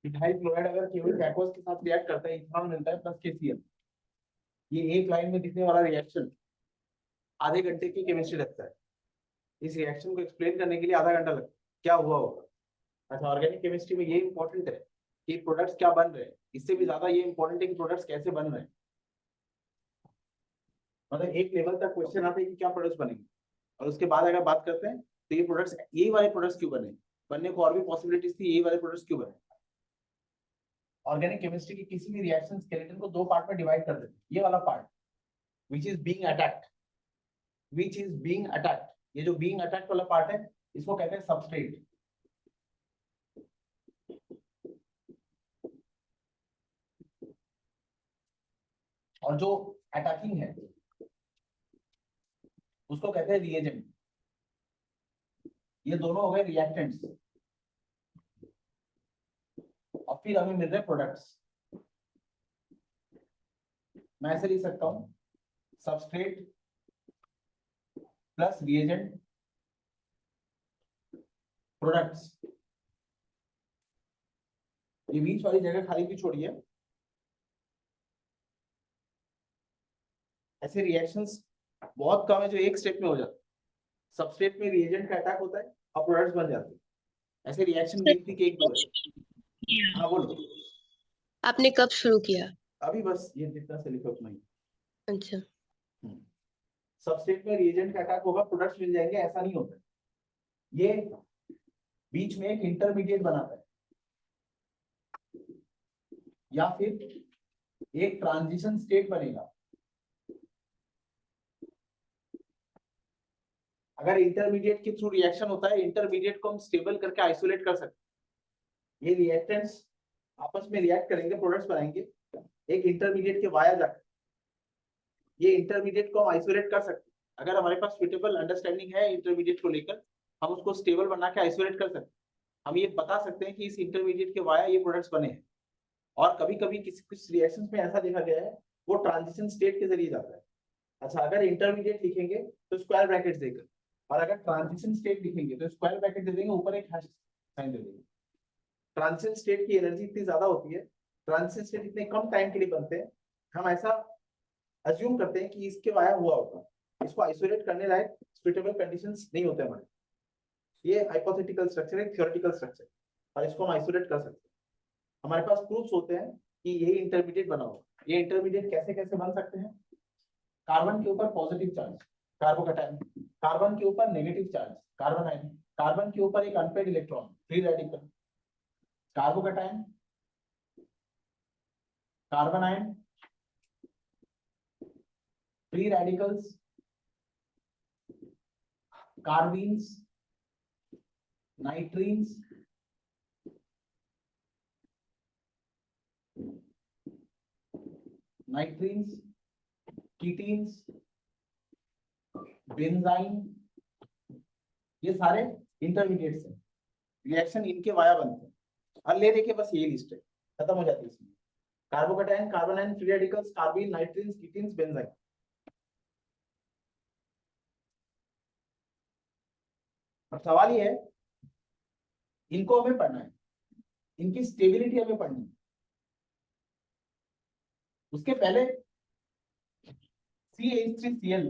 Ethyl chloride अगर केवल aqueous के साथ रिएक्ट करता है, इथेनॉल मिलता है प्लस KCl। ये एक लाइन में दिखने वाला रिएक्शन आधे घंटे की केमिस्ट्री लगता है। इस रिएक्शन को एक्सप्लेन करने के लिए आधा घंटा लगता है, क्या हुआ होगा। अच्छा, ऑर्गेनिक केमिस्ट्री में ये इंपॉर्टेंट है कि प्रोडक्ट्स क्या बन रहे हैं, इससे भी ज्यादा ये इंपॉर्टेंट है कि प्रोडक्ट्स कैसे बन रहे हैं। मतलब एक लेवल तक क्वेश्चन आता है कि क्या प्रोडक्ट्स बनेंगे, और उसके बाद अगर बात करते हैं तो ये प्रोडक्ट्स, यही वाले प्रोडक्ट्स क्यों बने, बनने को और भी पॉसिबिलिटीज थी, यही वाले प्रोडक्ट्स क्यों बने। ऑर्गेनिक केमिस्ट्री की किसी भी रिएक्शन स्केलेटन को दो पार्ट में डिवाइड कर देते हैं। ये वाला part which is being attacked, which is being attacked, ये जो बीइंग अटैक्ड वाला पार्ट है इसको कहते हैं सबस्ट्रेट। और जो अटैकिंग है उसको कहते हैं रिएजेंट। ये दोनों हो गए रिएक्टेंट्स, और फिर हमें मिल रहे प्रोडक्ट्स। मैं ऐसे लिख सकता हूं, सबस्ट्रेट प्लस रिएजेंट प्रोडक्ट्स। ये बीच वाली जगह खाली भी छोड़िए। ऐसे रिएक्शंस बहुत कम है जो एक स्टेप में हो जाते हैं। सबस्ट्रेट में रिएजेंट का अटैक होता है और प्रोडक्ट्स बन जाते हैं। ऐसे रिएक्शन गिनती के एक दो है। हाँ बोलो। आपने कब शुरू किया? अभी बस ये जितना से लिखो उतना ही। अच्छा, सबस्ट्रेट में रिएजेंट का अटैक होगा, प्रोडक्ट्स मिल जाएंगे, ऐसा नहीं होता। ये बीच में एक इंटरमीडिएट बनाता है, या फिर एक ट्रांजिशन स्टेट बनेगा। अगर इंटरमीडिएट के थ्रू रिएक्शन होता है, इंटरमीडिएट को हम स्टेबल करके आइसोलेट कर सकते हैं। ये रिएक्टेंट्स आपस में रिएक्ट करेंगे, प्रोडक्ट्स बनाएंगे, एक इंटरमीडिएट के वाया जाकर ये इंटरमीडिएट को हम आइसोलेट कर सकते हैं। अगर हमारे पास सुटेबल अंडरस्टैंडिंग है इंटरमीडिएट को लेकर, हम उसको स्टेबल बना के आइसोलेट कर सकते हैं। हम ये बता सकते हैं कि इस इंटरमीडिएट के वाया ये प्रोडक्ट्स बने हैं। और कभी कभी किसी कुछ रिएक्शंस में ऐसा देखा गया है वो ट्रांजिशन स्टेट के जरिए जाता है। अच्छा, अगर इंटरमीडिएट लिखेंगे तो स्क्वायर ब्रैकेट देकर, और अगर ट्रांजिशन स्टेट लिखेंगे तो स्क्वायर ब्रैकेट दे देंगे, ऊपर एक हैश साइन दे देंगे। ट्रांजिशन स्टेट की एनर्जी इतनी ज्यादा होती है, ट्रांजिशन स्टेट इतने कम टाइम के लिए बनते हैं, हम ऐसा अज्यूम करते हैं कि इसके वाया हुआ होगा। इसको आइसोलेट करने लायक सुटेबल कंडीशंस नहीं होते हमारे। ये हाइपोथेटिकल स्ट्रक्चर है, थ्योरेटिकल स्ट्रक्चर, और इसको हम आइसोलेट कर सकते हैं। हमारे पास प्रूफ्स होते हैं कि यही इंटरमीडिएट बना होगा। ये इंटरमीडिएट कैसे कैसे बन सकते हैं? कार्बन के ऊपर पॉजिटिव चार्ज कार्बोकैटायन, कार्बन के ऊपर negative charge carbanion, carbon के ऊपर एक unpaired electron free radical, carbocation, carbanion, free radicals, carbenes, nitrenes, ketenes, benzyne, ये सारे इंटरमीडिएट्स हैं। रिएक्शन इनके वाया बनते हैं। और ले देखिए बस ये लिस्ट है, खत्म हो जाती है इसमें। Carbocation, carbanion, free radicals, carbene, nitrenes, ketenes, benzyne. अब सवाल ये है, इनको हमें पढ़ना है, इनकी स्टेबिलिटी हमें पढ़नी है। उसके पहले CH3Cl,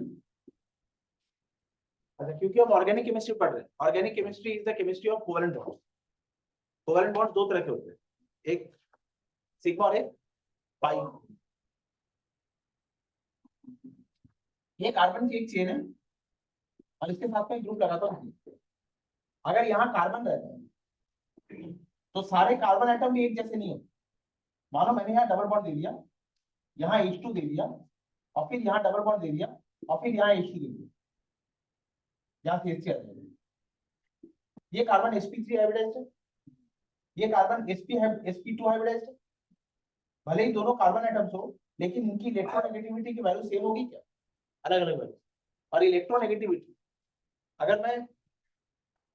अच्छा क्योंकि हम ऑर्गेनिक केमिस्ट्री पढ़ रहे हैं, organic chemistry is the chemistry of covalent bonds. Covalent bonds दो तरह के होते हैं, एक सिग्मा और एक पाई। ये कार्बन की एक चेन है और इसके साथ में ग्रुप लगाता हूं। अगर यहाँ कार्बन रहता है तो सारे कार्बन एटम भी एक जैसे नहीं होते। मानो मैंने यहाँ डबल बॉन्ड दे दिया, यहाँ H2 दे दिया, और फिर यहाँ डबल बॉन्ड दे दिया, और फिर यहाँ H2 दे दिया, यहाँ CH3 आ जाएगा। ये कार्बन sp3 हाइब्रिडाइज्ड है, ये कार्बन sp2 हाइब्रिडाइज्ड है। भले ही दोनों कार्बन एटम्स हो, लेकिन इनकी इलेक्ट्रोनेगेटिविटी की वैल्यू सेम होगी क्या? अलग अलग वैल्यू। और इलेक्ट्रोनेगेटिविटी, अगर मैं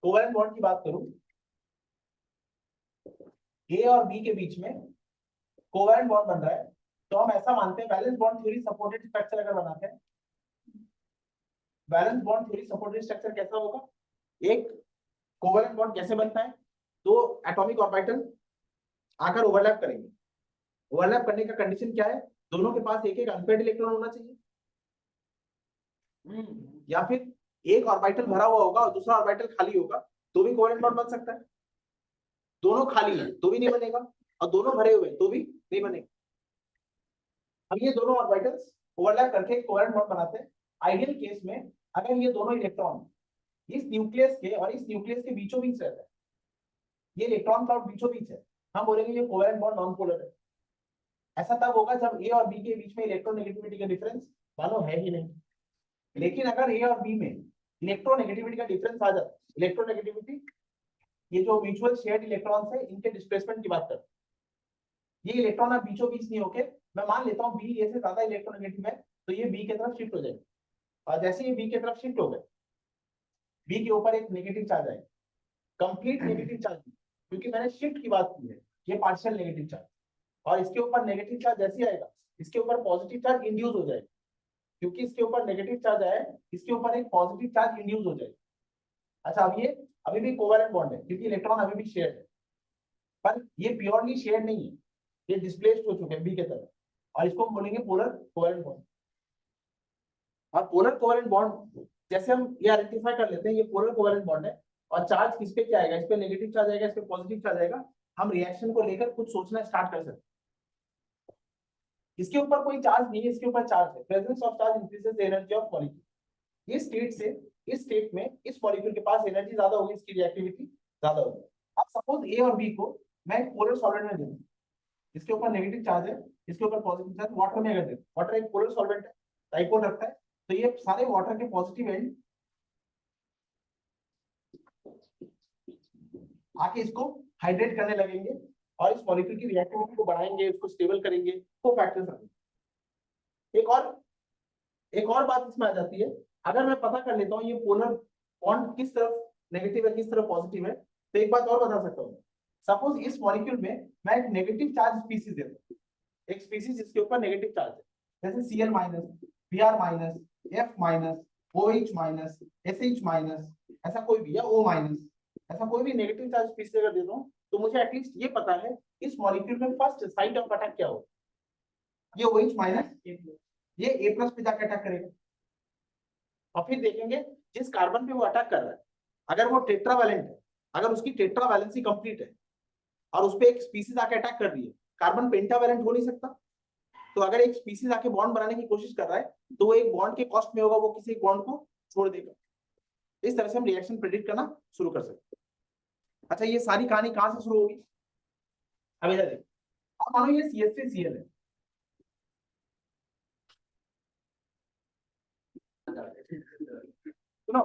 कोवेलेंट बॉन्ड की बात करूं, A और B के बीच में कोवेलेंट बॉन्ड बन रहा है, तो हम ऐसा मानते हैं, valence bond theory supported structure अगर बनाते हैं, valence bond theory supported structure कैसा होगा? एक कोवेलेंट बॉन्ड कैसे बनता है? दो एटॉमिक ऑर्बिटल आकर ओवरलैप करेंगे। ओवरलैप करने का कंडीशन क्या है? दोनों के पास एक एक अनपेयर्ड इलेक्ट्रॉन होना चाहिए, या फिर एक ऑर्बिटल भरा हुआ होगा और दूसरा ऑर्बिटल खाली होगा तो भी कोवेलेंट बॉन्ड बन सकता है। दोनों खाली है तो भी नहीं बनेगा, और दोनों भरे हुए तो भी नहीं बनेगा। अब ये दोनों ऑर्बिटल्स ओवरलैप करके कोवेलेंट बॉन्ड बनाते हैं। आइडियल केस में अगर ये दोनों इलेक्ट्रॉन इस न्यूक्लियस के और इस न्यूक्लियस के बीचों बीच रहता है, ये इलेक्ट्रॉन क्लाउड बीचों बीच है, हम बोलेंगे ये कोवेलेंट बॉन्ड नॉन पोलर है। ऐसा तब होगा जब ए और बी के बीच में इलेक्ट्रोनेगेटिविटी का डिफरेंस मानो है ही नहीं। लेकिन अगर ए और बी में इलेक्ट्रोनेगेटिविटी का डिफरेंस आ जाता है, इलेक्ट्रोनेगेटिविटी ये जो म्यूचुअल शेयर्ड इलेक्ट्रॉन्स है इनके डिस्प्लेसमेंट की बात करते हैं, ये इलेक्ट्रॉन अब बीचों बीच नहीं होके, मैं मान लेता हूँ बी ए से ज्यादा इलेक्ट्रोनेगेटिव है तो ये बी की तरफ शिफ्ट हो जाएगा, और जैसे ये बी की तरफ शिफ्ट हो गए बी के ऊपर एक नेगेटिव चार्ज आएगा, कंप्लीट नेगेटिव चार्ज, क्योंकि मैंने शिफ्ट की बात की है, ये पार्शियल नेगेटिव चार्ज, और इसके ऊपर नेगेटिव चार्ज जैसे आएगा इसके ऊपर पॉजिटिव चार्ज इंड्यूस हो जाएगा, क्योंकि इसके ऊपर नेगेटिव चार्ज आया इसके ऊपर एक पॉजिटिव चार्ज इंड्यूस हो जाएगा। अच्छा, अब ये अभी भी कोवेलेंट बॉन्ड है क्योंकि इलेक्ट्रॉन अभी भी शेयर्ड है, पर ये प्योरली शेयर्ड नहीं है, ये डिस्प्लेस्ड हो चुके हैं बी के तरफ, और इसको हम बोलेंगे पोलर कोवेलेंट बॉन्ड। और पोलर कोवेलेंट बॉन्ड जैसे हम ये आइडेंटिफाई कर लेते हैं ये पोलर कोवेलेंट बॉन्ड है, और चार्ज किस पे क्या आएगा, इस पे नेगेटिव चार्ज आएगा, इस पे पॉजिटिव चार्ज आएगा, हम रिएक्शन को लेकर कुछ सोचना स्टार्ट कर सकते हैं। इसके ऊपर कोई चार्ज नहीं है, इसके ऊपर चार्ज है, presence of charge increases the energy of molecule. इस स्टेट से इस स्टेट में इस मॉलिक्यूल के पास एनर्जी ज्यादा होगी, इसकी रिएक्टिविटी ज्यादा होगी। अब सपोज ए और बी को मैं एक पोलर सॉल्वेंट में दे दूं, इसके ऊपर नेगेटिव चार्ज है, इसके ऊपर पॉजिटिव चार्ज, वाटर में अगर दे, वाटर एक पोलर सॉल्वेंट है, डाइपोल रखता है, तो ये सारे वाटर के पॉजिटिव एंड आके इसको हाइड्रेट करने लगेंगे और इस मॉलिक्यूल की रिएक्टिविटी को बढ़ाएंगे, उसको स्टेबल करेंगे, को फैक्टर्स रखेंगे। एक और बात इसमें आ जाती है, अगर मैं पता कर लेता हूँ ये पोलर बॉन्ड किस तरफ नेगेटिव है किस तरफ पॉजिटिव है, तो एक बात और बता सकता हूँ। सपोज इस मॉलिक्यूल में मैं एक नेगेटिव चार्ज स्पीसीज देता हूँ, एक स्पीसीज जिसके ऊपर नेगेटिव चार्ज है, जैसे Cl minus, Br minus, F minus, OH minus, SH minus, ऐसा कोई भी, या O माइनस, ऐसा कोई भी नेगेटिव चार्ज स्पीसीज अगर दे दूं तो मुझे एटलीस्ट ये पता है इस मॉलिक्यूल में फर्स्ट साइट ऑफ अटैक क्या हो, ये OH माइनस, ये A प्लस पे जाकर अटैक करेगा। और फिर देखेंगे जिस कार्बन पे वो अटैक कर रहा है, अगर वो टेट्रावैलेंट है, अगर उसकी टेट्रावैलेंसी कंप्लीट है और उस पे एक स्पीसीज आके अटैक कर रही है, कार्बन पेंटावैलेंट हो नहीं सकता, तो अगर एक स्पीसीज आके बॉन्ड बनाने की कोशिश कर रहा है तो वो एक बॉन्ड के कॉस्ट में होगा, वो किसी एक बॉन्ड को छोड़ देगा। इस तरह से हम रिएक्शन प्रेडिक्ट करना शुरू कर सकते हैं। अच्छा, ये सारी कहानी कहां से शुरू होगी, अब इधर देखो, अब मानो ये CH3Cl है, सुनो,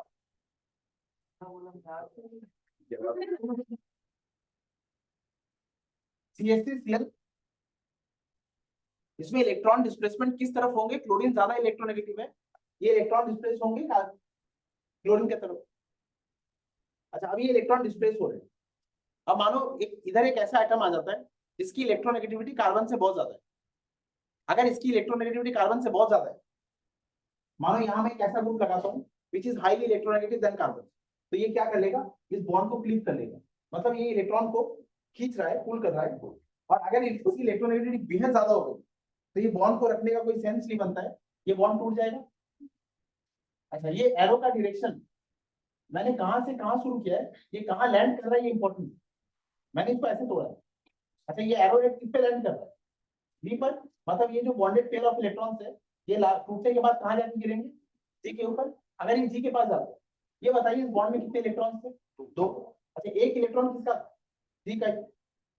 CH3Cl, इसमें इलेक्ट्रॉन डिस्प्लेसमेंट किस तरफ होंगे, क्लोरीन ज्यादा इलेक्ट्रोनेगेटिव है, ये इलेक्ट्रॉन डिस्प्लेस होंगे क्लोरीन की तरफ। अच्छा, अभी ये इलेक्ट्रॉन डिस्प्लेस हो रहे हैं, अब मानो इधर एक ऐसा आइटम आ जाता है जिसकी इलेक्ट्रोनेगेटिविटी कार्बन से बहुत ज्यादा है, अगर इसकी इलेक्ट्रोनेगेटिविटी कार्बन से बहुत ज्यादा है, मानो यहाँ मैं एक ऐसा ग्रुप लगाता हूँ which is highly electronegative than carbon, तो ये क्या कर लेगा, इस बॉन्ड को क्लीव कर लेगा, मतलब ये इलेक्ट्रॉन को खींच रहा है, पुल कर रहा है, और अगर इसकी इलेक्ट्रोनेगेटिविटी बेहद ज्यादा हो गई तो ये बॉन्ड को रखने का कोई सेंस नहीं बनता है, ये बॉन्ड टूट जाएगा। अच्छा, ये एरो का डायरेक्शन मैंने कहां से कहां शुरू किया है, ये कहां लैंड कर रहा है, ये इंपॉर्टेंट, मैंने इसको ऐसे तोड़ा है। अच्छा, ये एरो किस पे लैंड कर रहा है, बी पर, मतलब ये जो बॉन्डेड पेयर ऑफ इलेक्ट्रॉन्स है ये टूटने के बाद कहां जाके गिरेंगे, जी के ऊपर। अगर ये जी के पास जाता है, ये बताइए इस बॉन्ड में कितने इलेक्ट्रॉन्स थे, दो। अच्छा, एक इलेक्ट्रॉन किसका, जी का,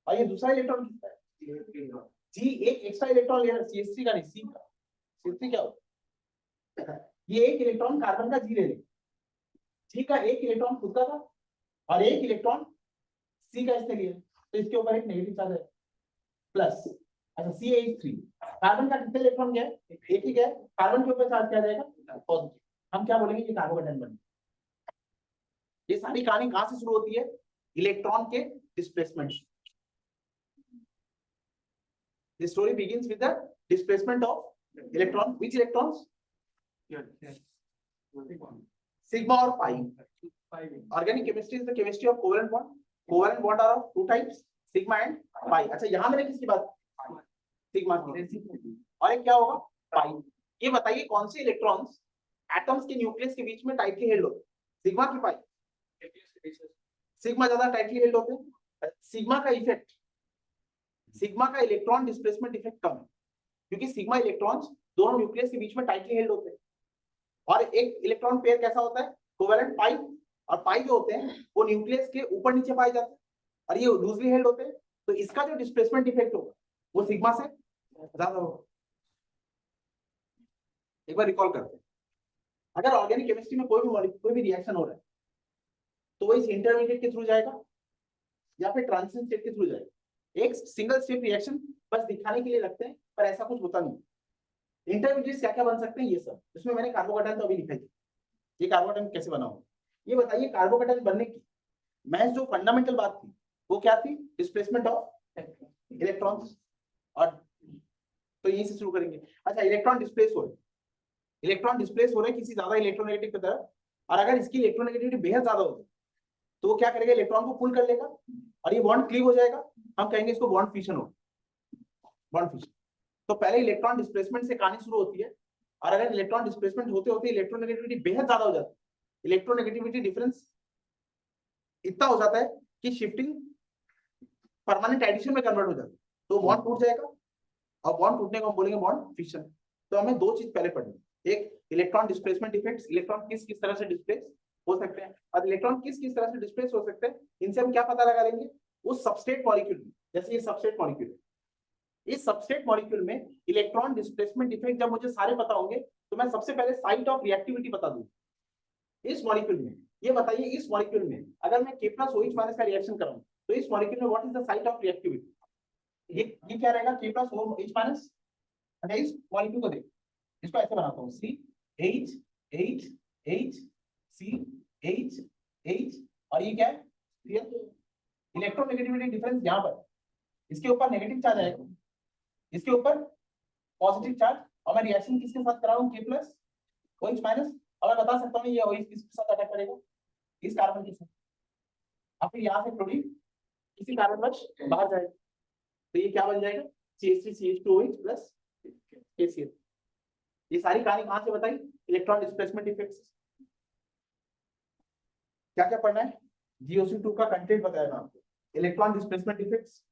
और ये दूसरा इलेक्ट्रॉन किसका है, जी एक एक्स्ट्रा इलेक्ट्रॉन ले रहा है, CH3 का नहीं, सी का, CH3 क्या होता, ये एक इलेक्ट्रॉन कार्बन का जी ले लेगा, जी का एक इलेक्ट्रॉन खुद का था और एक इलेक्ट्रॉन सी का इसने लिया, तो इसके ऊपर एक नेगेटिव चार्ज है प्लस। अच्छा, CH3 कार्बन का कितने इलेक्ट्रॉन गया, एक ही गया, कार्बन के ऊपर चार्ज क्या जाएगा, पॉजिटिव, हम क्या बोलेंगे, ये कार्बोकेटायन बन। ये सारी कहानी कहां से शुरू होती है, इलेक्ट्रॉन के displacement. The story begins with the displacement of electron. Which electrons? Sigma or pi. Organic chemistry is the chemistry of covalent bond. Covalent bond are of two types, sigma and pi. अच्छा यहाँ मैंने किसकी बात, sigma की, और एक क्या होगा पाई। ये बताइए कौन से इलेक्ट्रॉन्स एटम्स के न्यूक्लियस के बीच में टाइटली हेल्ड होते हैं, सिग्मा की पाई? सिग्मा ज्यादा टाइटली हेल्ड होते हैं। सिग्मा का इफेक्ट, सिग्मा का इलेक्ट्रॉन डिस्प्लेसमेंट इफेक्ट कम है, क्योंकि सिग्मा इलेक्ट्रॉन्स दोनों न्यूक्लियस के बीच में टाइटली हेल्ड होते हैं। और एक इलेक्ट्रॉन पेयर कैसा होता है, कोवेलेंट पाई, और पाई जो होते हैं वो न्यूक्लियस के ऊपर नीचे पाए जाते हैं, और ये लूजली हेल्ड होते हैं। तो इसका जो डिस्प्लेसमेंट इफेक्ट होगा वो सिग्मा से ज्यादा होगा। एक बार रिकॉल करते हैं, अगर ऑर्गेनिक केमिस्ट्री में कोई भी रिएक्शन हो रहा है तो वो इस इंटरमीडिएट के थ्रू जाएगा या फिर ट्रांजिशन स्टेट के थ्रू जाएगा। एक सिंगल स्टेप रिएक्शन बस दिखाने के लिए रखते हैं, पर ऐसा कुछ होता नहीं। इंटरमीडिएट क्या क्या बन सकते हैं ये सब, इसमें मैंने कार्बोकेटाइन तो अभी लिखा है। ये कार्बोकेटाइन कैसे बना होगा ये बताइए। कार्बोकेटाइन बनने की महज जो फंडामेंटल बात थी वो क्या थी, डिस्प्लेसमेंट ऑफ इलेक्ट्रॉन्स। और तो यहीं से शुरू करेंगे। अच्छा, इलेक्ट्रॉन डिस्प्लेस हो रहे, इलेक्ट्रॉन डिस्प्लेस हो रहे किसी ज्यादा इलेक्ट्रोनेगेटिव की तरफ, और अगर इसकी इलेक्ट्रोनेगेटिविटी बेहद ज्यादा हो तो वो क्या करेगा, इलेक्ट्रॉन को पुल कर लेगा और ये बॉन्ड क्लीव हो जाएगा। हम कहेंगे इसको बॉन्ड फिशन हो, बॉन्ड फिशन। तो पहले इलेक्ट्रॉन डिस्प्लेसमेंट से कहानी शुरू होती है, और अगर इलेक्ट्रॉन डिस्प्लेसमेंट होते होते इलेक्ट्रोनेगेटिविटी बेहद ज्यादा हो जाती है, इलेक्ट्रोनेगेटिविटी डिफरेंस इतना हो जाता है कि शिफ्टिंग परमानेंट एडिशन में कन्वर्ट हो जाता है, तो बॉन्ड टूट जाएगा, और बॉन्ड टूटने को हम बोलेंगे बॉन्ड फिशन। तो हमें दो चीज पहले पढ़नी, एक इलेक्ट्रॉन डिस्प्लेसमेंट इफेक्ट्स, इलेक्ट्रॉन किस किस तरह से डिस्प्लेस हो सकते हैं, और इलेक्ट्रॉन किस किस तरह से डिस्प्लेस हो सकते हैं, इनसे हम क्या पता लगा लेंगे, उस सबस्ट्रेट मॉलिक्यूल में। जैसे ये सबस्ट्रेट मॉलिक्यूल है, इस सबस्ट्रेट मॉलिक्यूल में इलेक्ट्रॉन डिस्प्लेसमेंट इफेक्ट जब मुझे सारे पता होंगे तो मैं सबसे पहले साइट ऑफ रिएक्टिविटी बता दूंगा इस मॉलिक्यूल में। ये बताइए इस मॉलिक्यूल में अगर मैं K+OH- का रिएक्शन कराऊं तो इस मॉलिक्यूल में what is the site of reactivity, ये क्या रहेगा, K+OH-। अच्छा, इस मॉलिक्यूल को देख, इसको ऐसे बनाता हूँ, CH CH और ये क्या है, इलेक्ट्रोनेगेटिविटी डिफरेंस यहाँ पर, इसके ऊपर नेगेटिव चार्ज आएगा, इसके ऊपर पॉजिटिव चार्ज, और मैं रिएक्शन किसके साथ करा हूँ, K+OH-। और मैं बता सकता हूँ ये OH किसके साथ अटैक करेगा, इस कार्बन के साथ, और फिर यहाँ से क्लोरीन किसी कारणवश बाहर जाएगा, तो ये क्या बन जाएगा, CH3CH2OH प्लस KCl। ये सारी कहानी कहां से बताई, इलेक्ट्रॉन डिस्प्लेसमेंट इफेक्ट्स। क्या क्या पढ़ना है, GOC2 का कंटेंट बताया मैं आपको, इलेक्ट्रॉन डिस्प्लेसमेंट इफेक्ट्स।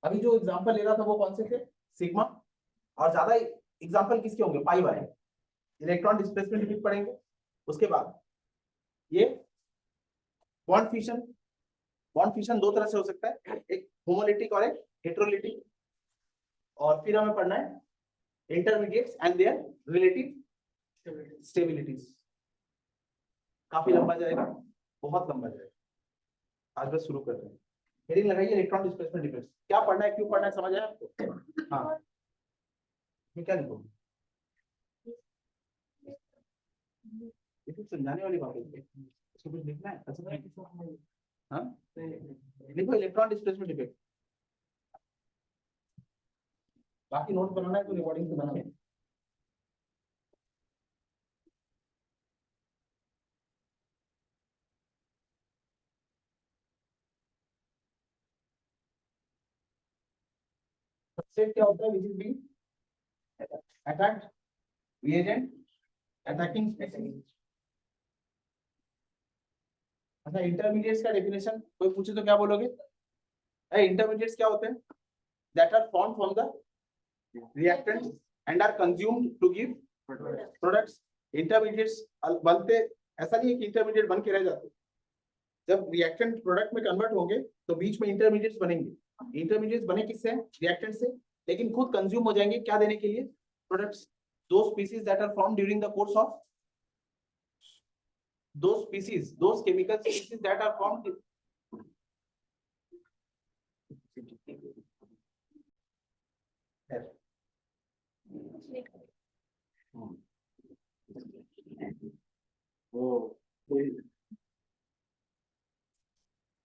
अभी जो एग्जांपल ले रहा था वो कौन से थे, सिग्मा, और ज्यादा एग्जांपल किसके होंगे, पाई वाले। इलेक्ट्रॉन डिस्प्लेसमेंट इफेक्ट पढ़ेंगे, उसके बाद ये बॉन्ड फिशन। बॉन्ड फिशन दो तरह से हो सकता है, एक होमोलिटिक और एक हेटेरोलिटिक। और फिर हमें पढ़ना है intermediates and there relative stabilities. काफी लंबा जाएगा, बहुत लंबा जाएगा, आज बस शुरू कर रहे हैं। हेडिंग लगाइए इलेक्ट्रॉन डिस्प्लेसमेंट इफेक्ट्स। क्या पढ़ना है, क्यों पढ़ना है, समझ आया आपको? हाँ, मैं क्या लिखूंगा, ये कुछ समझाने वाली बात है, इसको कुछ लिखना है, हाँ लिखो इलेक्ट्रॉन डिस्प्लेसमेंट इफेक्ट। बाकी नोट बनाना है तो रिकॉर्डिंग से बनाना है। सबसेट क्या होता है, which is being attacked reagent attacking species. अच्छा, इंटरमीडिएट्स का डेफिनेशन कोई पूछे तो क्या बोलोगे, इंटरमीडिएट्स क्या होते हैं, that are formed from the reactants and are consumed to give products। Intermediates बनते, ऐसा नहीं है कि इंटरमीडिएट बन के रह जाते, जब रिएक्टेंट प्रोडक्ट में कन्वर्ट होंगे तो बीच में इंटरमीडिएट्स बनेंगे। इंटरमीडिएट्स बने किससे, रिएक्टेंट से, लेकिन खुद कंज्यूम हो जाएंगे क्या देने के लिए, products. Those species that are formed during the course of, those species, those chemical species that are formed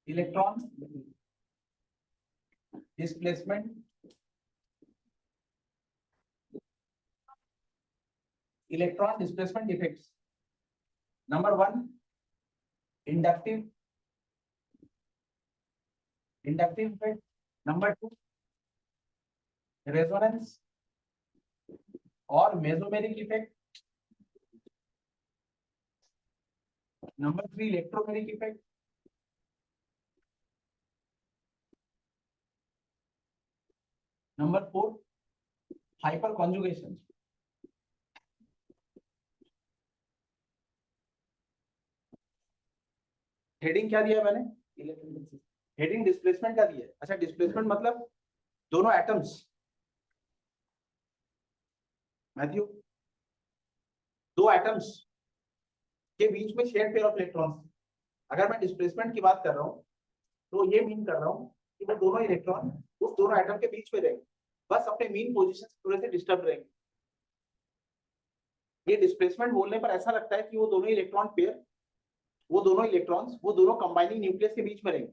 electron displacement, electron displacement effects. Number 1 inductive inductive effect, number 2 resonance और mesomeric effect, number 3 electromeric effect, number 4 hyperconjugation. Heading क्या दिया है मैंने? Heading displacement का दिया है। अच्छा, displacement मतलब दोनों एटम्स, मैथ्यू, दो एटम्स के बीच में शेयर पेयर ऑफ इलेक्ट्रॉन्स। अगर मैं डिस्प्लेसमेंट की बात कर रहा हूं तो ये मीन कर रहा हूं कि वो दोनों इलेक्ट्रॉन उस दोनों एटम के बीच में रहेंगे, बस अपने मीन पोजीशन से थोड़े से डिस्टर्ब रहेंगे। ये डिस्प्लेसमेंट बोलने पर ऐसा लगता है कि वो दोनों इलेक्ट्रॉन पेयर, वो दोनों इलेक्ट्रॉन्स, वो दोनों कंबाइनिंग न्यूक्लियस के बीच में रहेंगे।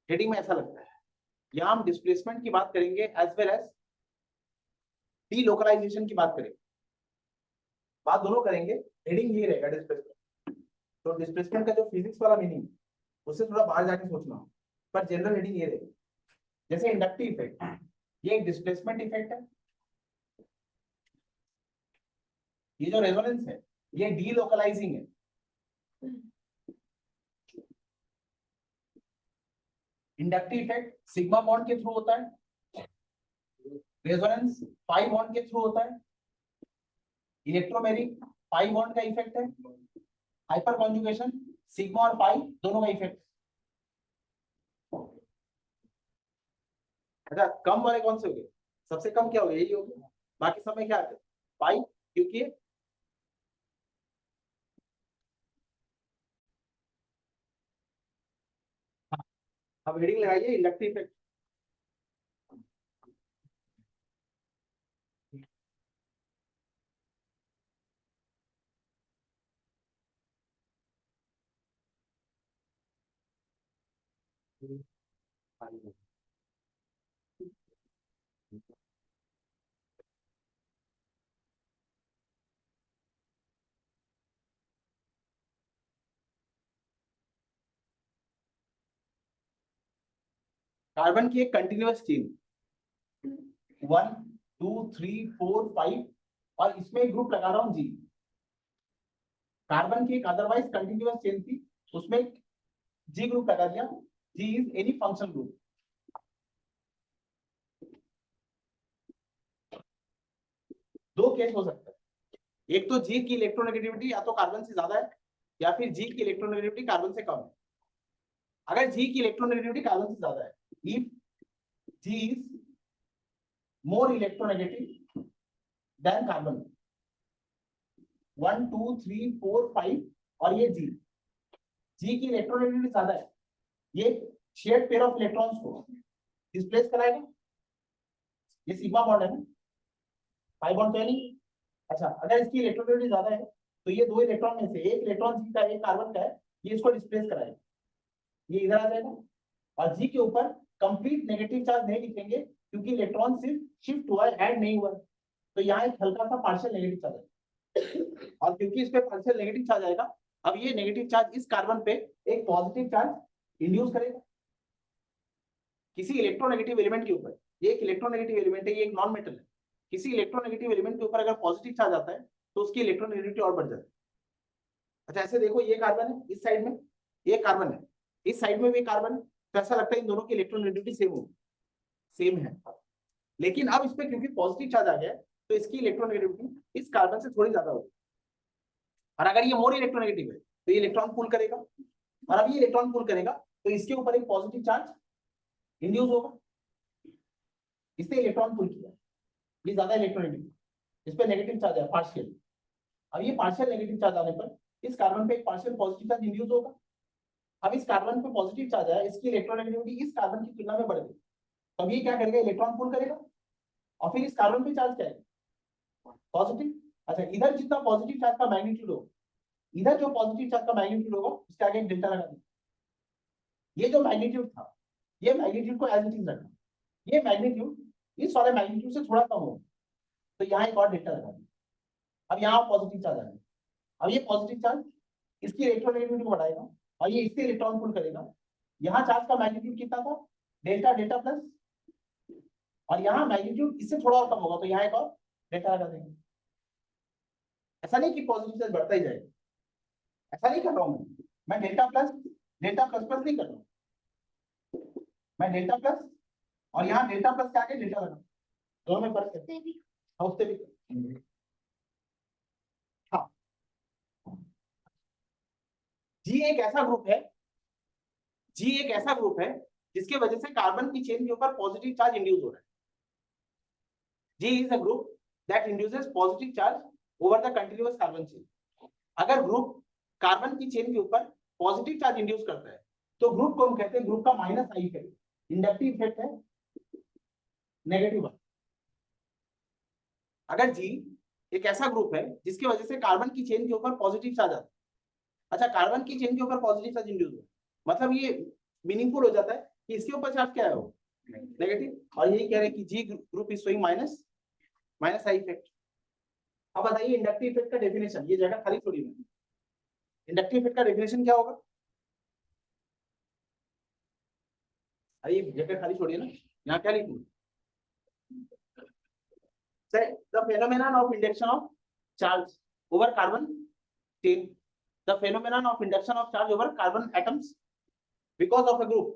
हेडिंग में ऐसा लगता है। यहाँ हम डिस्प्लेसमेंट की बात करेंगे एज वेल एज डीलोकलाइजेशन की बात करेंगे, बात दोनों करेंगे। हेडिंग ये रहेगा डिस्प्लेसमेंट। तो डिस्प्लेसमेंट का जो फिजिक्स वाला मीनिंग उससे थोड़ा बाहर जाके सोचना, पर जनरल हेडिंग ये रहेगी। जैसे इंडक्टिव इफेक्ट, ये एक डिस्प्लेसमेंट इफेक्ट है। ये जो रेजोनेंस है ये डीलोकलाइजिंग है। इंडक्टिव इफेक्ट सिग्मा बॉन्ड के थ्रू होता है, रेजोनेंस पाई बॉन्ड के थ्रू होता है, इलेक्ट्रोमेरिक पाई बॉन्ड का इफेक्ट है, हाइपर कॉन्जुगेशन सिग्मा और पाई दोनों का इफेक्ट। अच्छा, कम वाले कौन से हो गए? सबसे कम क्या हो गया? यही हो गया। बाकी सब में क्या है? पाई, क्योंकि अब हेडिंग लगाइए इंडक्टिव इफेक्ट। कार्बन की एक कंटिन्यूअस चेन 1 2 3 4 5 और इसमें एक ग्रुप लगा रहा हूं जी। कार्बन की एक अदरवाइज कंटिन्यूअस चेन थी, उसमें जी ग्रुप लगा दिया। जी इज एनी फंक्शनल ग्रुप। दो केस हो सकता है, एक तो जी की इलेक्ट्रोनेगेटिविटी या तो कार्बन से ज्यादा है या फिर जी की इलेक्ट्रोनेगेटिविटी कार्बन से कम है। अगर जी की इलेक्ट्रोनेगेटिविटी कार्बन से ज्यादा है, if G is more electronegative than carbon, 1 2 3 4 5 और ये जी, जी की इलेक्ट्रोनेगेटिविटी ज्यादा है, ये शेयर्ड पेयर ऑफ इलेक्ट्रॉन्स को डिस्प्लेस कराएगा। ये सिग्मा बॉन्ड है ना, पाई बॉन्ड तो है नहीं। अच्छा, अगर इसकी इलेक्ट्रोनेगेटिविटी ज्यादा है तो ये दो इलेक्ट्रॉन में से एक इलेक्ट्रॉन जी का एक कार्बन का है, ये इसको डिस्प्लेस कराएगा, ये इधर आ जाएगा। और जी के ऊपर कंप्लीट नेगेटिव चार्ज नहीं लिखेंगे क्योंकि इलेक्ट्रॉन सिर्फ शिफ्ट हुआ है, ऐड नहीं हुआ है। तो यहाँ एक हल्का सा पार्शियल नेगेटिव चार्ज है, और क्योंकि इस पे पार्शियल नेगेटिव चार्ज आएगा, अब ये नेगेटिव चार्ज इस कार्बन पे एक पॉजिटिव चार्ज इंड्यूस करेगा किसी इलेक्ट्रोनेगेटिव एलिमेंट के ऊपर। ये एक इलेक्ट्रोनेगेटिव एलिमेंट है, ये एक नॉन मेटल है। किसी इलेक्ट्रोनेगेटिव एलिमेंट के ऊपर अगर पॉजिटिव चार्ज आता है तो उसकी इलेक्ट्रोनेगेटिविटी और बढ़ जाती है। अच्छा, ऐसे देखो, ये कार्बन है इस साइड में, ये कार्बन है इस साइड में भी कार्बन है, तो ऐसा लगता है इन दोनों की इलेक्ट्रोनेगेटिविटी सेम हो, सेम है। लेकिन अब इस पे क्योंकि पॉजिटिव चार्ज आ गया है तो इसकी इलेक्ट्रोनेगेटिविटी इस कार्बन से थोड़ी ज्यादा होगी। और अगर ये मोर इलेक्ट्रोनेगेटिव है तो ये इलेक्ट्रॉन पुल करेगा, और अब ये इलेक्ट्रॉन पुल करेगा तो इसके ऊपर एक पॉजिटिव चार्ज इंड्यूस होगा, इसने इलेक्ट्रॉन पुल किया, ये ज्यादा इलेक्ट्रोनेगेटिव, इस पे नेगेटिव चार्ज है पार्शियल। अब ये पार्शियल नेगेटिव चार्ज आने पर इस कार्बन पे एक पार्शियल पॉजिटिव चार्ज इंड्यूस होगा। अब इस कार्बन पे पॉजिटिव चार्ज आया, इसकी इलेक्ट्रोनेगेटिविटी इस कार्बन की तुलना में बढ़ गई, तब ये क्या करेगा? इलेक्ट्रॉन पुल करेगा, और फिर इस कार्बन पे चार्ज क्या है? पॉजिटिव। अच्छा, इधर जितना पॉजिटिव चार्ज का मैग्नीट्यूड हो, इधर जो पॉजिटिव चार्ज का मैग्नीट्यूड होगा उसके आगे एक डेल्टा लगा दें। ये जो मैग्नीट्यूड था, ये मैग्नीट्यूड को एज इट इज रखना, ये मैग्नीट्यूड इस वाले मैग्नीट्यूड से थोड़ा कम हो, तो यहाँ एक और डेल्टा लगा दें। अब यहाँ पॉजिटिव चार्ज आ गया, अब ये पॉजिटिव चार्ज इसकी इलेक्ट्रोनेगेटिविटी को बढ़ाएगा और ये इससे इलेक्ट्रॉन पुल करेगा, यहाँ चार्ज का मैग्नीट्यूड कितना था, डेल्टा डेल्टा प्लस, और यहाँ मैग्नीट्यूड इससे थोड़ा और कम होगा, तो यहाँ एक और डेल्टा लगा देंगे। ऐसा नहीं कि पॉजिटिव चार्ज बढ़ता ही जाएगा, ऐसा नहीं कर रहा हूँ मैं डेल्टा प्लस प्लस नहीं कर रहा हूँ, मैं डेल्टा प्लस और यहाँ डेल्टा प्लस के आगे डेल्टा लगा, दोनों में फर्क है। हाँ, उससे भी हाँ। जी एक ऐसा ग्रुप है, जी एक ऐसा ग्रुप है जिसके वजह से कार्बन की चेन के ऊपर पॉजिटिव चार्ज इंड्यूस हो रहा है। G is a group that induces positive charge over the continuous carbon chain. अगर ग्रुप कार्बन की चेन के ऊपर पॉजिटिव चार्ज इंड्यूस करता है तो ग्रुप को हम कहते हैं ग्रुप का minus I effect, inductive effect है नेगेटिव वन। अगर जी एक ऐसा ग्रुप है जिसकी वजह से कार्बन की चेन के ऊपर पॉजिटिव चार्ज आता है, अच्छा कार्बन की चेन के ऊपर पॉजिटिव चार्ज इंड्यूस हुआ, मतलब ये मीनिंगफुल हो जाता है कि इसके ऊपर चार्ज क्या है वो नेगेटिव, और यही कह रहे हैं कि G group is showing minus I effect. अब बताइए इंडक्टिव इफेक्ट का डेफिनेशन, ये जगह खाली छोड़ी है, इंडक्टिव इफेक्ट का डेफिनेशन क्या होगा, अरे ये जगह खाली छोड़िए ना, यहाँ क्या लिखूं, say the phenomenon of induction of charge over carbon chain, the phenomenon of induction of charge over carbon atoms because of a group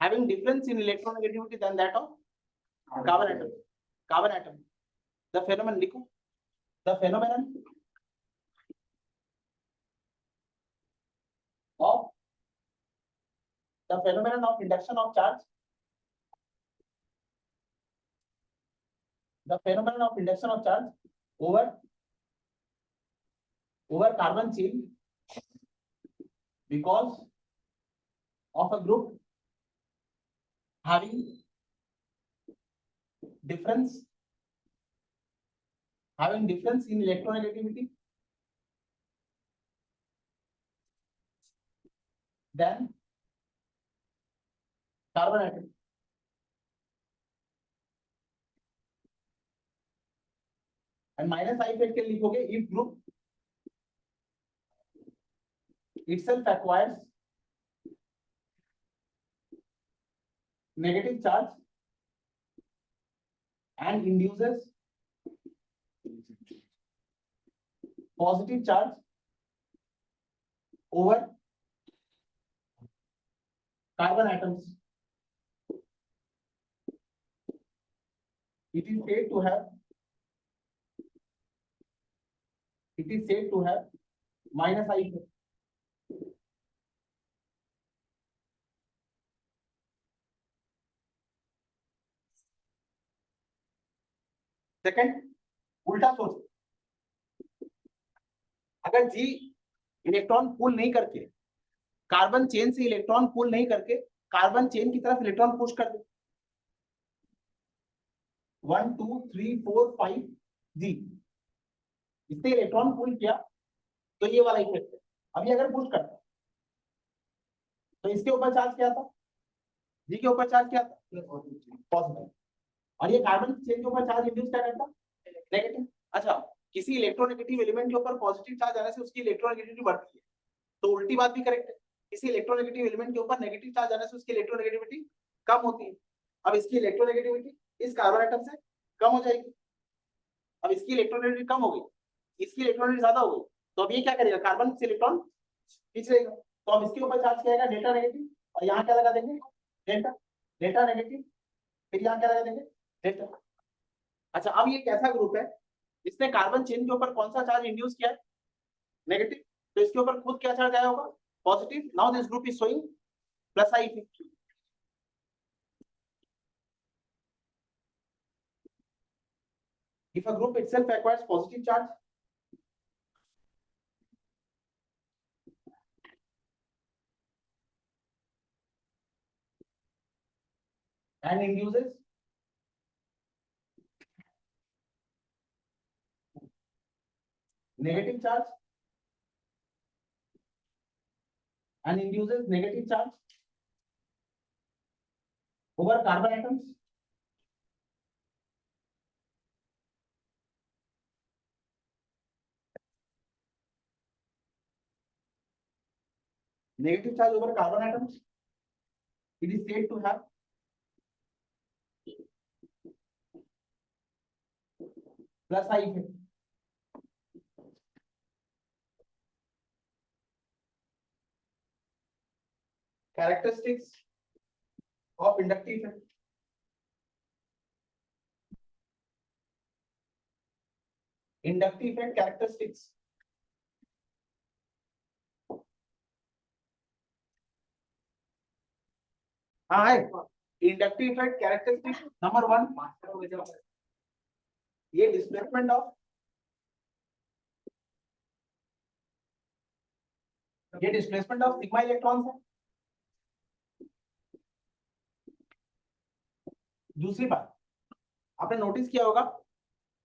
having difference in electronegativity than that of carbon atom, the phenomenon लिखो, the phenomenon of induction of charge, the phenomenon of induction of charge over carbon chain because of a group having difference in electronegativity than carbon atom. And minus I effect के लिए लिखोगे if group itself acquires negative charge and induces positive charge over carbon atoms. It is said to have minus I effect. Second उल्टा सोच, अगर जी electron पुल नहीं करके carbon chain से electron पुल नहीं करके कार्बन चेन की तरफ इलेक्ट्रॉन पुश कर दे 1 2 3 4 5 जी, इससे इलेक्ट्रॉन पुल किया तो ये वाला इफेक्ट है। अभी अगर पुश करता तो इसके ऊपर चार्ज क्या था, जी के ऊपर चार्ज क्या था पॉजिटिव, और ये कार्बन चेन के ऊपर चार्ज इंड्यूस क्या करता नेगेटिव। अच्छा किसी इलेक्ट्रोनेगेटिव एलिमेंट के ऊपर पॉजिटिव चार्ज आने से उसकी इलेक्ट्रोनेगेटिविटी बढ़ती है, तो उल्टी बात भी करेक्ट है, किसी इलेक्ट्रोनेगेटिव एलिमेंट के ऊपर नेगेटिव चार्ज आने से उसकी इलेक्ट्रोनेगेटिविटी कम होती है। अब इसकी इलेक्ट्रोनेगेटिविटी इस कार्बन एटम से कम हो जाएगी, अब इसकी इलेक्ट्रोनेगेटिविटी कम हो गई, इसकी इलेक्ट्रोनेगेटिविटी ज्यादा हो गई, तो अब ये क्या करेगा कार्बन से इलेक्ट्रॉन खींच लेगा, तो अब इसके ऊपर चार्ज क्या आएगा डेल्टा नेगेटिव, और यहाँ क्या लगा देंगे डेल्टा नेगेटिव, फिर यहाँ क्या लगा देंगे डेल्टा। अच्छा अब ये कैसा ग्रुप है इसने कार्बन चेन के ऊपर कौन सा चार्ज इंड्यूस किया है नेगेटिव, तो इसके ऊपर खुद क्या चार्ज आया होगा positive, now this group is showing plus I effect. If a group itself acquires positive charge and induces negative charge over carbon atoms, negative charge over carbon atoms, It is said to have plus I effect. Characteristics of inductive effect. Inductive effect characteristics. हाँ है inductive effect characteristic number 1 ये displacement of sigma electrons है। दूसरी बात आपने notice किया होगा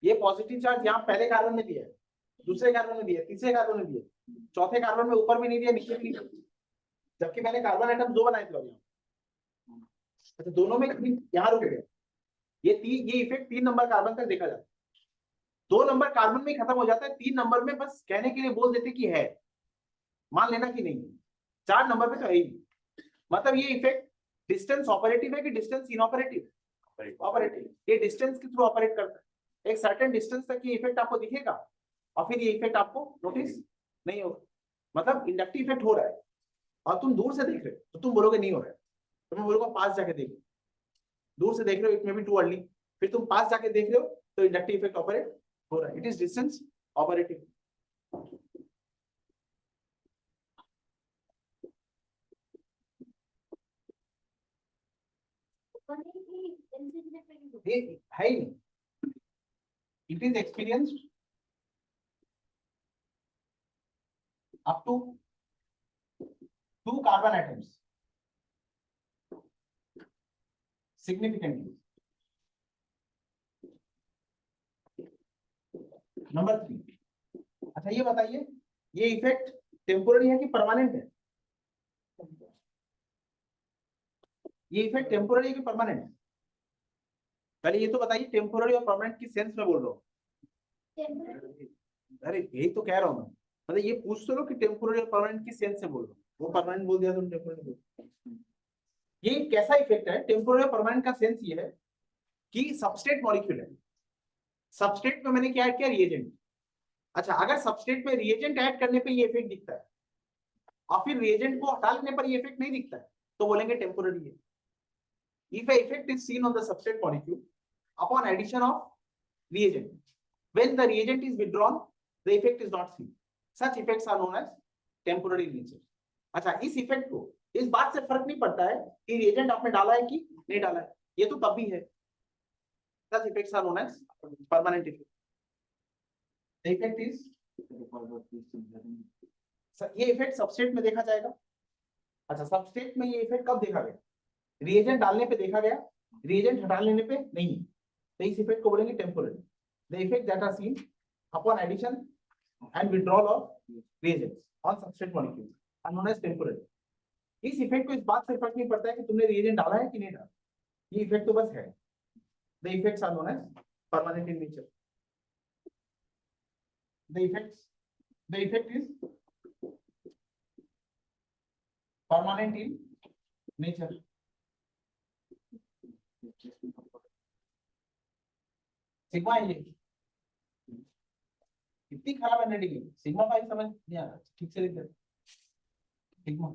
ये पॉजिटिव चार्ज यहाँ पहले कार्बन में दिया है, दूसरे कार्बन में दिया है, तीसरे कार्बन में दिया है, चौथे कार्बन में ऊपर भी नहीं दिया, नीचे भी नहीं दिया, जबकि मैंने कार्बन एटम 2 बनाए थे यहाँ। अच्छा दोनों में यहाँ रुक गए। ये इफेक्ट 3 नंबर कार्बन तक देखा जाता है, 2 नंबर कार्बन में खत्म हो जाता है, 3 नंबर में बस कहने के लिए बोल देते कि है, मान लेना कि नहीं, 4 नंबर पे तो है ही। मतलब ये इफेक्ट डिस्टेंस ऑपरेटिव है कि डिस्टेंस इनऑपरेटिव? ऑपरेटिव। ये डिस्टेंस के थ्रू ऑपरेट करता है, एक सर्टेन डिस्टेंस तक ये इफेक्ट आपको दिखेगा और फिर ये इफेक्ट आपको नोटिस नहीं होगा। मतलब इंडक्टिव इफेक्ट हो रहा है और तुम दूर से देख रहे हो तो तुम बोलोगे नहीं हो रहा है, तो मैं बोलूंगा पास जाके देखो। दूर से देख रहे हो it may be too early, फिर तुम पास जाके देख रहे हो तो इंडक्टिव इफेक्ट ऑपरेट हो रहा है। It is distance operative. है ही नहीं, it is experienced up to 2 carbon atoms significantly. Number 3, अच्छा ये बताइए ये इफेक्ट टेम्पोररी है कि परमानेंट है? ये इफेक्ट टेम्पोररी है कि परमानेंट है? पहले ये तो बताइए, टेम्पोररी और परमानेंट की सेंस में बोल रहा हूँ। अरे यही तो कह रहा हूँ मैं, मतलब ये पूछ तो लो कि टेम्पोररी और परमानेंट की सेंस से बोल रहा हूँ, वो परमानेंट बोल दिया तो टेम्पोररी बोल। ये कैसा इफेक्ट है? टेम्पोररी और परमानेंट का सेंस ये है कि सबस्ट्रेट मॉलिक्यूल है, सबस्ट्रेट में मैंने क्या ऐड किया? रिएजेंट। अच्छा अगर सबस्ट्रेट में रिएजेंट ऐड करने पे ये इफेक्ट दिखता है और फिर रिएजेंट को हटा लेने पर ये इफेक्ट नहीं दिखता है तो बोलेंगे टेम्पोररी है। If a effect is seen on the substrate molecule upon addition of reagent, when the reagent is withdrawn, the effect is not seen. Such effects are known as temporary in nature. अच्छा इस effect को इस बात से फर्क नहीं पड़ता है कि रिएजेंट आपने डाला है कि नहीं डाला है, ये तो तब भी है। Such effects are known as permanent effect. The effect is ये इफेक्ट सबस्ट्रेट में देखा जाएगा। अच्छा सबस्ट्रेट में ये इफेक्ट कब देखा गया? रिएजेंट डालने पे देखा गया, रिएजेंट हटा लेने पे नहीं, तो इस इफेक्ट को बोलेंगे temporary. The effect that are seen upon addition and withdrawal of reagents on substrate molecule are known as temporary. इस इफेक्ट को इस बात से फर्क नहीं पड़ता है कि तुमने रिएजेंट डाला है कि नहीं डाला, ये इफेक्ट तो बस है। The effects are known as permanent in nature. The effect is permanent in nature. Sigma है ये, इतनी खराब हैंडराइटिंग है, सिग्मा का ही समझ नहीं आ रहा, ठीक से लिख दे। Sigma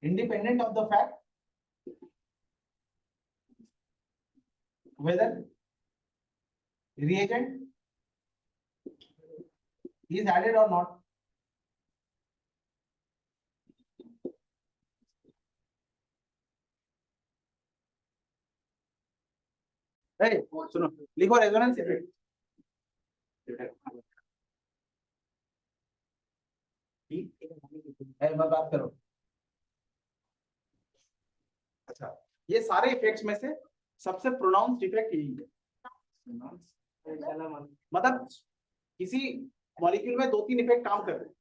independent of the fact whether reagent is added or not. सुनो लिखो रेजोनेंस इफेक्ट। बात करो। अच्छा ये सारे इफेक्ट्स में से सबसे प्रोनाउंस्ड इफेक्ट यही है। मतलब किसी मॉलिक्यूल में 2-3 इफेक्ट काम कर रहे हैं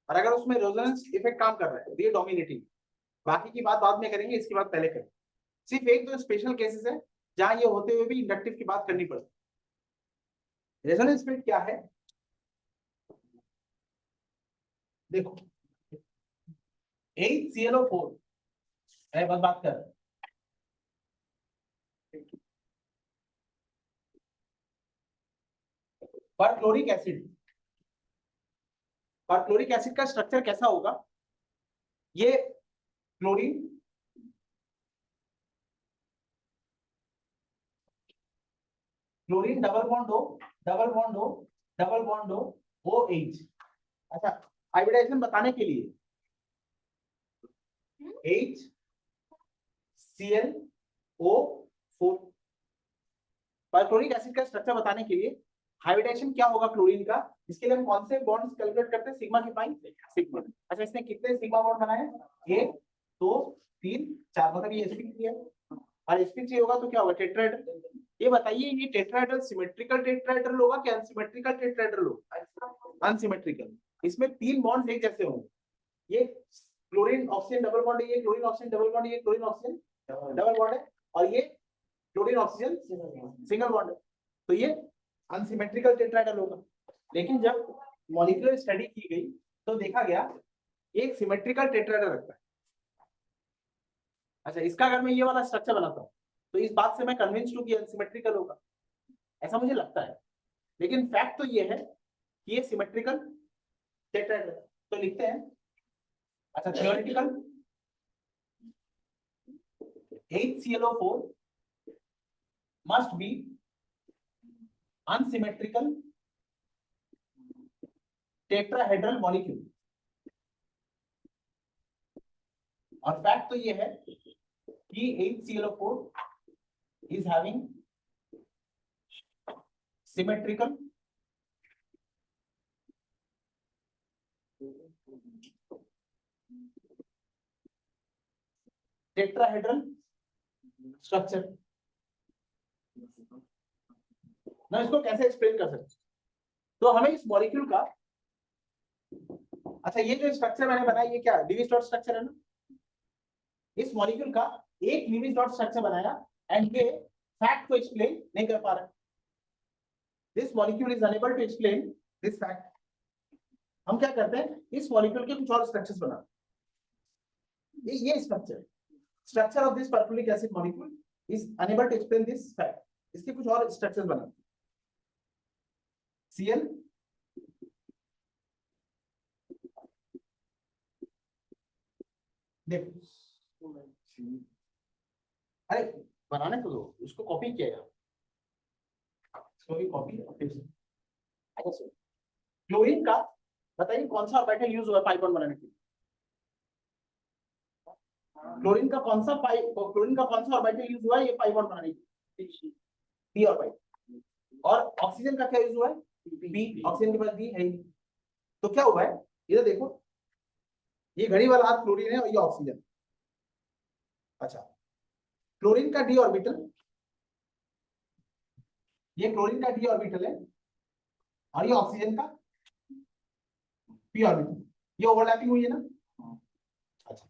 और अगर उसमें रेजोनेंस इफेक्ट काम कर रहा है तो ये डोमिनेटिंग। बाकी की बात बाद में करेंगे, इसकी बात पहले करें। सिर्फ एक दो स्पेशल केसेस है जहां ये होते हुए भी इंडक्टिव की बात करनी पड़ती। रेजोनेंस इफेक्ट क्या है? देखो HClO4 बस बात कर। परक्लोरिक एसिड, परक्लोरिक एसिड का स्ट्रक्चर कैसा होगा? ये क्लोरीन, क्लोरीन डबल बॉन्ड हो, डबल बॉन्ड हो, डबल बॉन्ड हो, OH। अच्छा, हाइब्रिडाइजेशन बताने के लिए HClO4, परक्लोरिक एसिड का स्ट्रक्चर बताने के लिए हाइब्रिडाइजेशन क्या होगा क्लोरीन का, इसके लिए हम कौन से बॉन्ड्स कैलकुलेट करते हैं? सिग्मा के पाई सिग्मा। अच्छा, इसने कितने सिग्मा बॉन्ड बनाए? 1 2 3 4, मतलब ये sp3 है, और sp3 होगा तो क्या होगा? टेट्राहेड्रल। ये बताइए, ये टेट्राहेड्रल सिमेट्रिकल टेट्राहेड्रल होगा कि अनसिमेट्रिकल टेट्राहेड्रल होगा? अनसिमेट्रिकल। इसमें 3 बॉन्ड्स एक जैसे होंगे, ये क्लोरीन ऑक्सीजन डबल बॉन्ड है, ये क्लोरीन ऑक्सीजन डबल बॉन्ड है, ये क्लोरीन ऑक्सीजन डबल बॉन्ड है, और ये क्लोरीन ऑक्सीजन सिंगल बॉन्ड है, तो ये अनसिमेट्रिकल टेट्राहेड्रल होगा। लेकिन जब मॉलिक्यूलर स्टडी की गई तो देखा गया एक सिमेट्रिकल टेट्राहेड्रल रखता है। अच्छा, इसका अगर मैं ये वाला स्ट्रक्चर बनाता हूँ तो इस बात से मैं कन्विंस्ड हूँ कि अनसिमेट्रिकल होगा, ऐसा मुझे लगता है। लेकिन फैक्ट तो ये है कि ये सिमेट्रिकल टेट्राहेड्रल, तो लिखते हैं। अच्छा, theoretical HClO4 must be unsymmetrical tetrahedral molecule, और फैक्ट तो ये है कि HClO4 is having symmetrical tetrahedral structure। ना इसको कैसे एक्सप्लेन कर सकते? तो हमें इस मॉलिक्यूल का, अच्छा ये जो स्ट्रक्चर मैंने बनाया ये क्या लीविस डॉट स्ट्रक्चर है ना, इस मॉलिक्यूल का एक लीविस डॉट स्ट्रक्चर बनाया एंड ये फैक्ट को एक्सप्लेन नहीं कर पा रहा। This molecule is unable to explain this fact. हम क्या करते हैं, इस मॉलिक्यूल के कुछ और स्ट्रक्चर्स बनाते हैं। ये structure of this perchloric acid molecule is unable to explain this fact, इसके कुछ और स्ट्रक्चर्स बनाते हैं। Cl देखो, अरे बनाने तो दो, उसको कॉपी किया है, इसको भी कॉपी। अच्छा सर, क्लोरीन का बताइए कौन सा ऑर्बिटल यूज हुआ पाई बॉन्ड बनाने के लिए? क्लोरीन का कौन सा ऑर्बिटल यूज हुआ है ये पाई बॉन्ड बनाने के लिए? P orbital. और ऑक्सीजन का क्या यूज हुआ है? पी। ऑक्सीजन के पास बी है ही नहीं, तो क्या हुआ है इधर देखो, ये घड़ी वाला हाथ क्लोरीन है और ये ऑक्सीजन। अच्छा, क्लोरीन का डी ऑर्बिटल, ये क्लोरीन का डी ऑर्बिटल है और ये ऑक्सीजन का पी ऑर्बिटल, ये ओवरलैपिंग हुई है ना? अच्छा,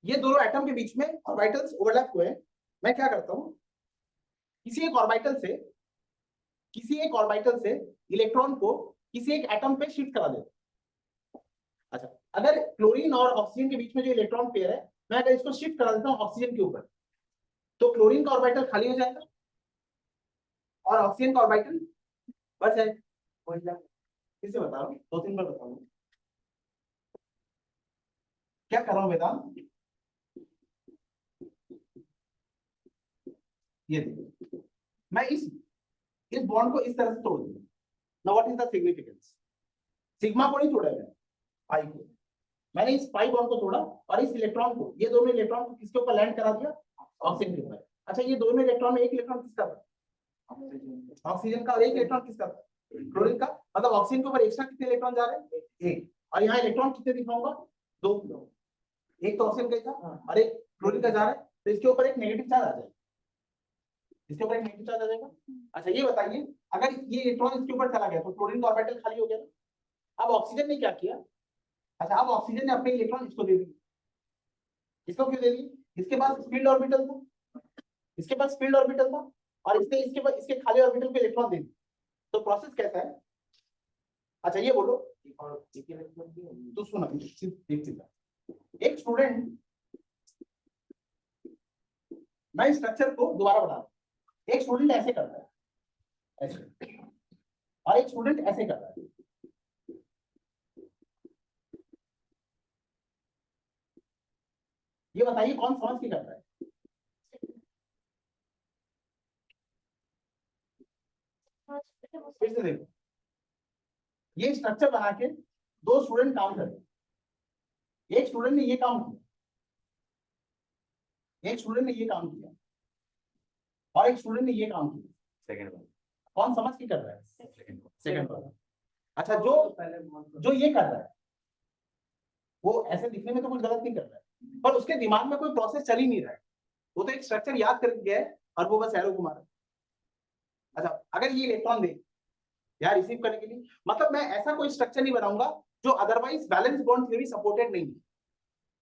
ये दोनों एटम के बीच में ऑर्बिटल्स ओवरलैप हुए हैं। मैं क्या करता हूं, किसी एक ऑर्बिटल से इलेक्ट्रॉन को किसी एक एटम पे शिफ्ट करा देता हूं। अच्छा, अगर क्लोरीन और ऑक्सीजन के बीच में जो इलेक्ट्रॉन पेयर है, मैं अगर इसको शिफ्ट करा देता हूं ऑक्सीजन के ऊपर, तो क्लोरीन का ऑर्बिटल खाली हो जाएगा और ऑक्सीजन का ऑर्बिटल बच जाएगा। किसे बता रहा हूँ, 2-3 बार बता रहा हूँ क्या कर रहा हूँ वेदांत। ये देखो, मैं इस बॉन्ड को इस तरह से तोड़ दूंगा। Now what is the significance? Sigma को नहीं तोड़ा है, पाई को। मैंने इस पाई बॉन्ड को तोड़ा और इस इलेक्ट्रॉन को, ये दोनों इलेक्ट्रॉन को किसके ऊपर लैंड करा दिया? ऑक्सीजन के ऊपर। अच्छा, ये दोनों इलेक्ट्रॉन में एक इलेक्ट्रॉन किसका था? ऑक्सीजन का, और एक इलेक्ट्रॉन किसका था? क्लोरीन का। मतलब ऑक्सीजन के ऊपर एक्स्ट्रा कितने इलेक्ट्रॉन जा रहे हैं? एक। और यहाँ इलेक्ट्रॉन कितने दिखाऊंगा? 2। एक तो ऑक्सीजन का था और एक क्लोरीन का जा रहा है, तो इसके ऊपर एक नेगेटिव चार्ज आ जाएगा, इसके ऊपर एक नेगेटिव चार्ज आ जाएगा। अच्छा, ये बताइए अगर ये इलेक्ट्रॉन इसके ऊपर चला गया तो क्लोरीन का ऑर्बिटल खाली हो गया ना। अब ऑक्सीजन ने क्या किया? अच्छा, अब ऑक्सीजन ने अपने इलेक्ट्रॉन इसको दे दिए। इसको क्यों दे दिए? इसके पास स्पिल्ड ऑर्बिटल था, और इसने इसके खाली ऑर्बिटल पे इलेक्ट्रॉन दे दिए। तो प्रोसेस कैसा है? अच्छा, ये बोलो, तो सुना एक स्टूडेंट, मैं स्ट्रक्चर को दोबारा बता रहा हूं। एक स्टूडेंट ऐसे करता है, ऐसे, और एक स्टूडेंट ऐसे करता है। ये बताइए कौन समझ के करता है? फिर से देखो, ये स्ट्रक्चर बना के दो स्टूडेंट काम कर रहे हैं। एक स्टूडेंट ने ये काम किया, एक स्टूडेंट ने ये काम किया, और एक स्टूडेंट ने ये काम किया। सेकंड वन कौन समझ के कर रहा है? Second one. अच्छा, जो ये कर रहा है वो ऐसे दिखने में तो कुछ गलत नहीं कर रहा है, पर उसके दिमाग में कोई प्रोसेस चल ही नहीं रहा है। वो तो एक स्ट्रक्चर याद करके गया है और वो बस एरो घुमा रहा है। अच्छा, अगर ये इलेक्ट्रॉन दे यार रिसीव करने के लिए, मतलब मैं ऐसा कोई स्ट्रक्चर नहीं बनाऊंगा जो otherwise valence bond theory supported नहीं है।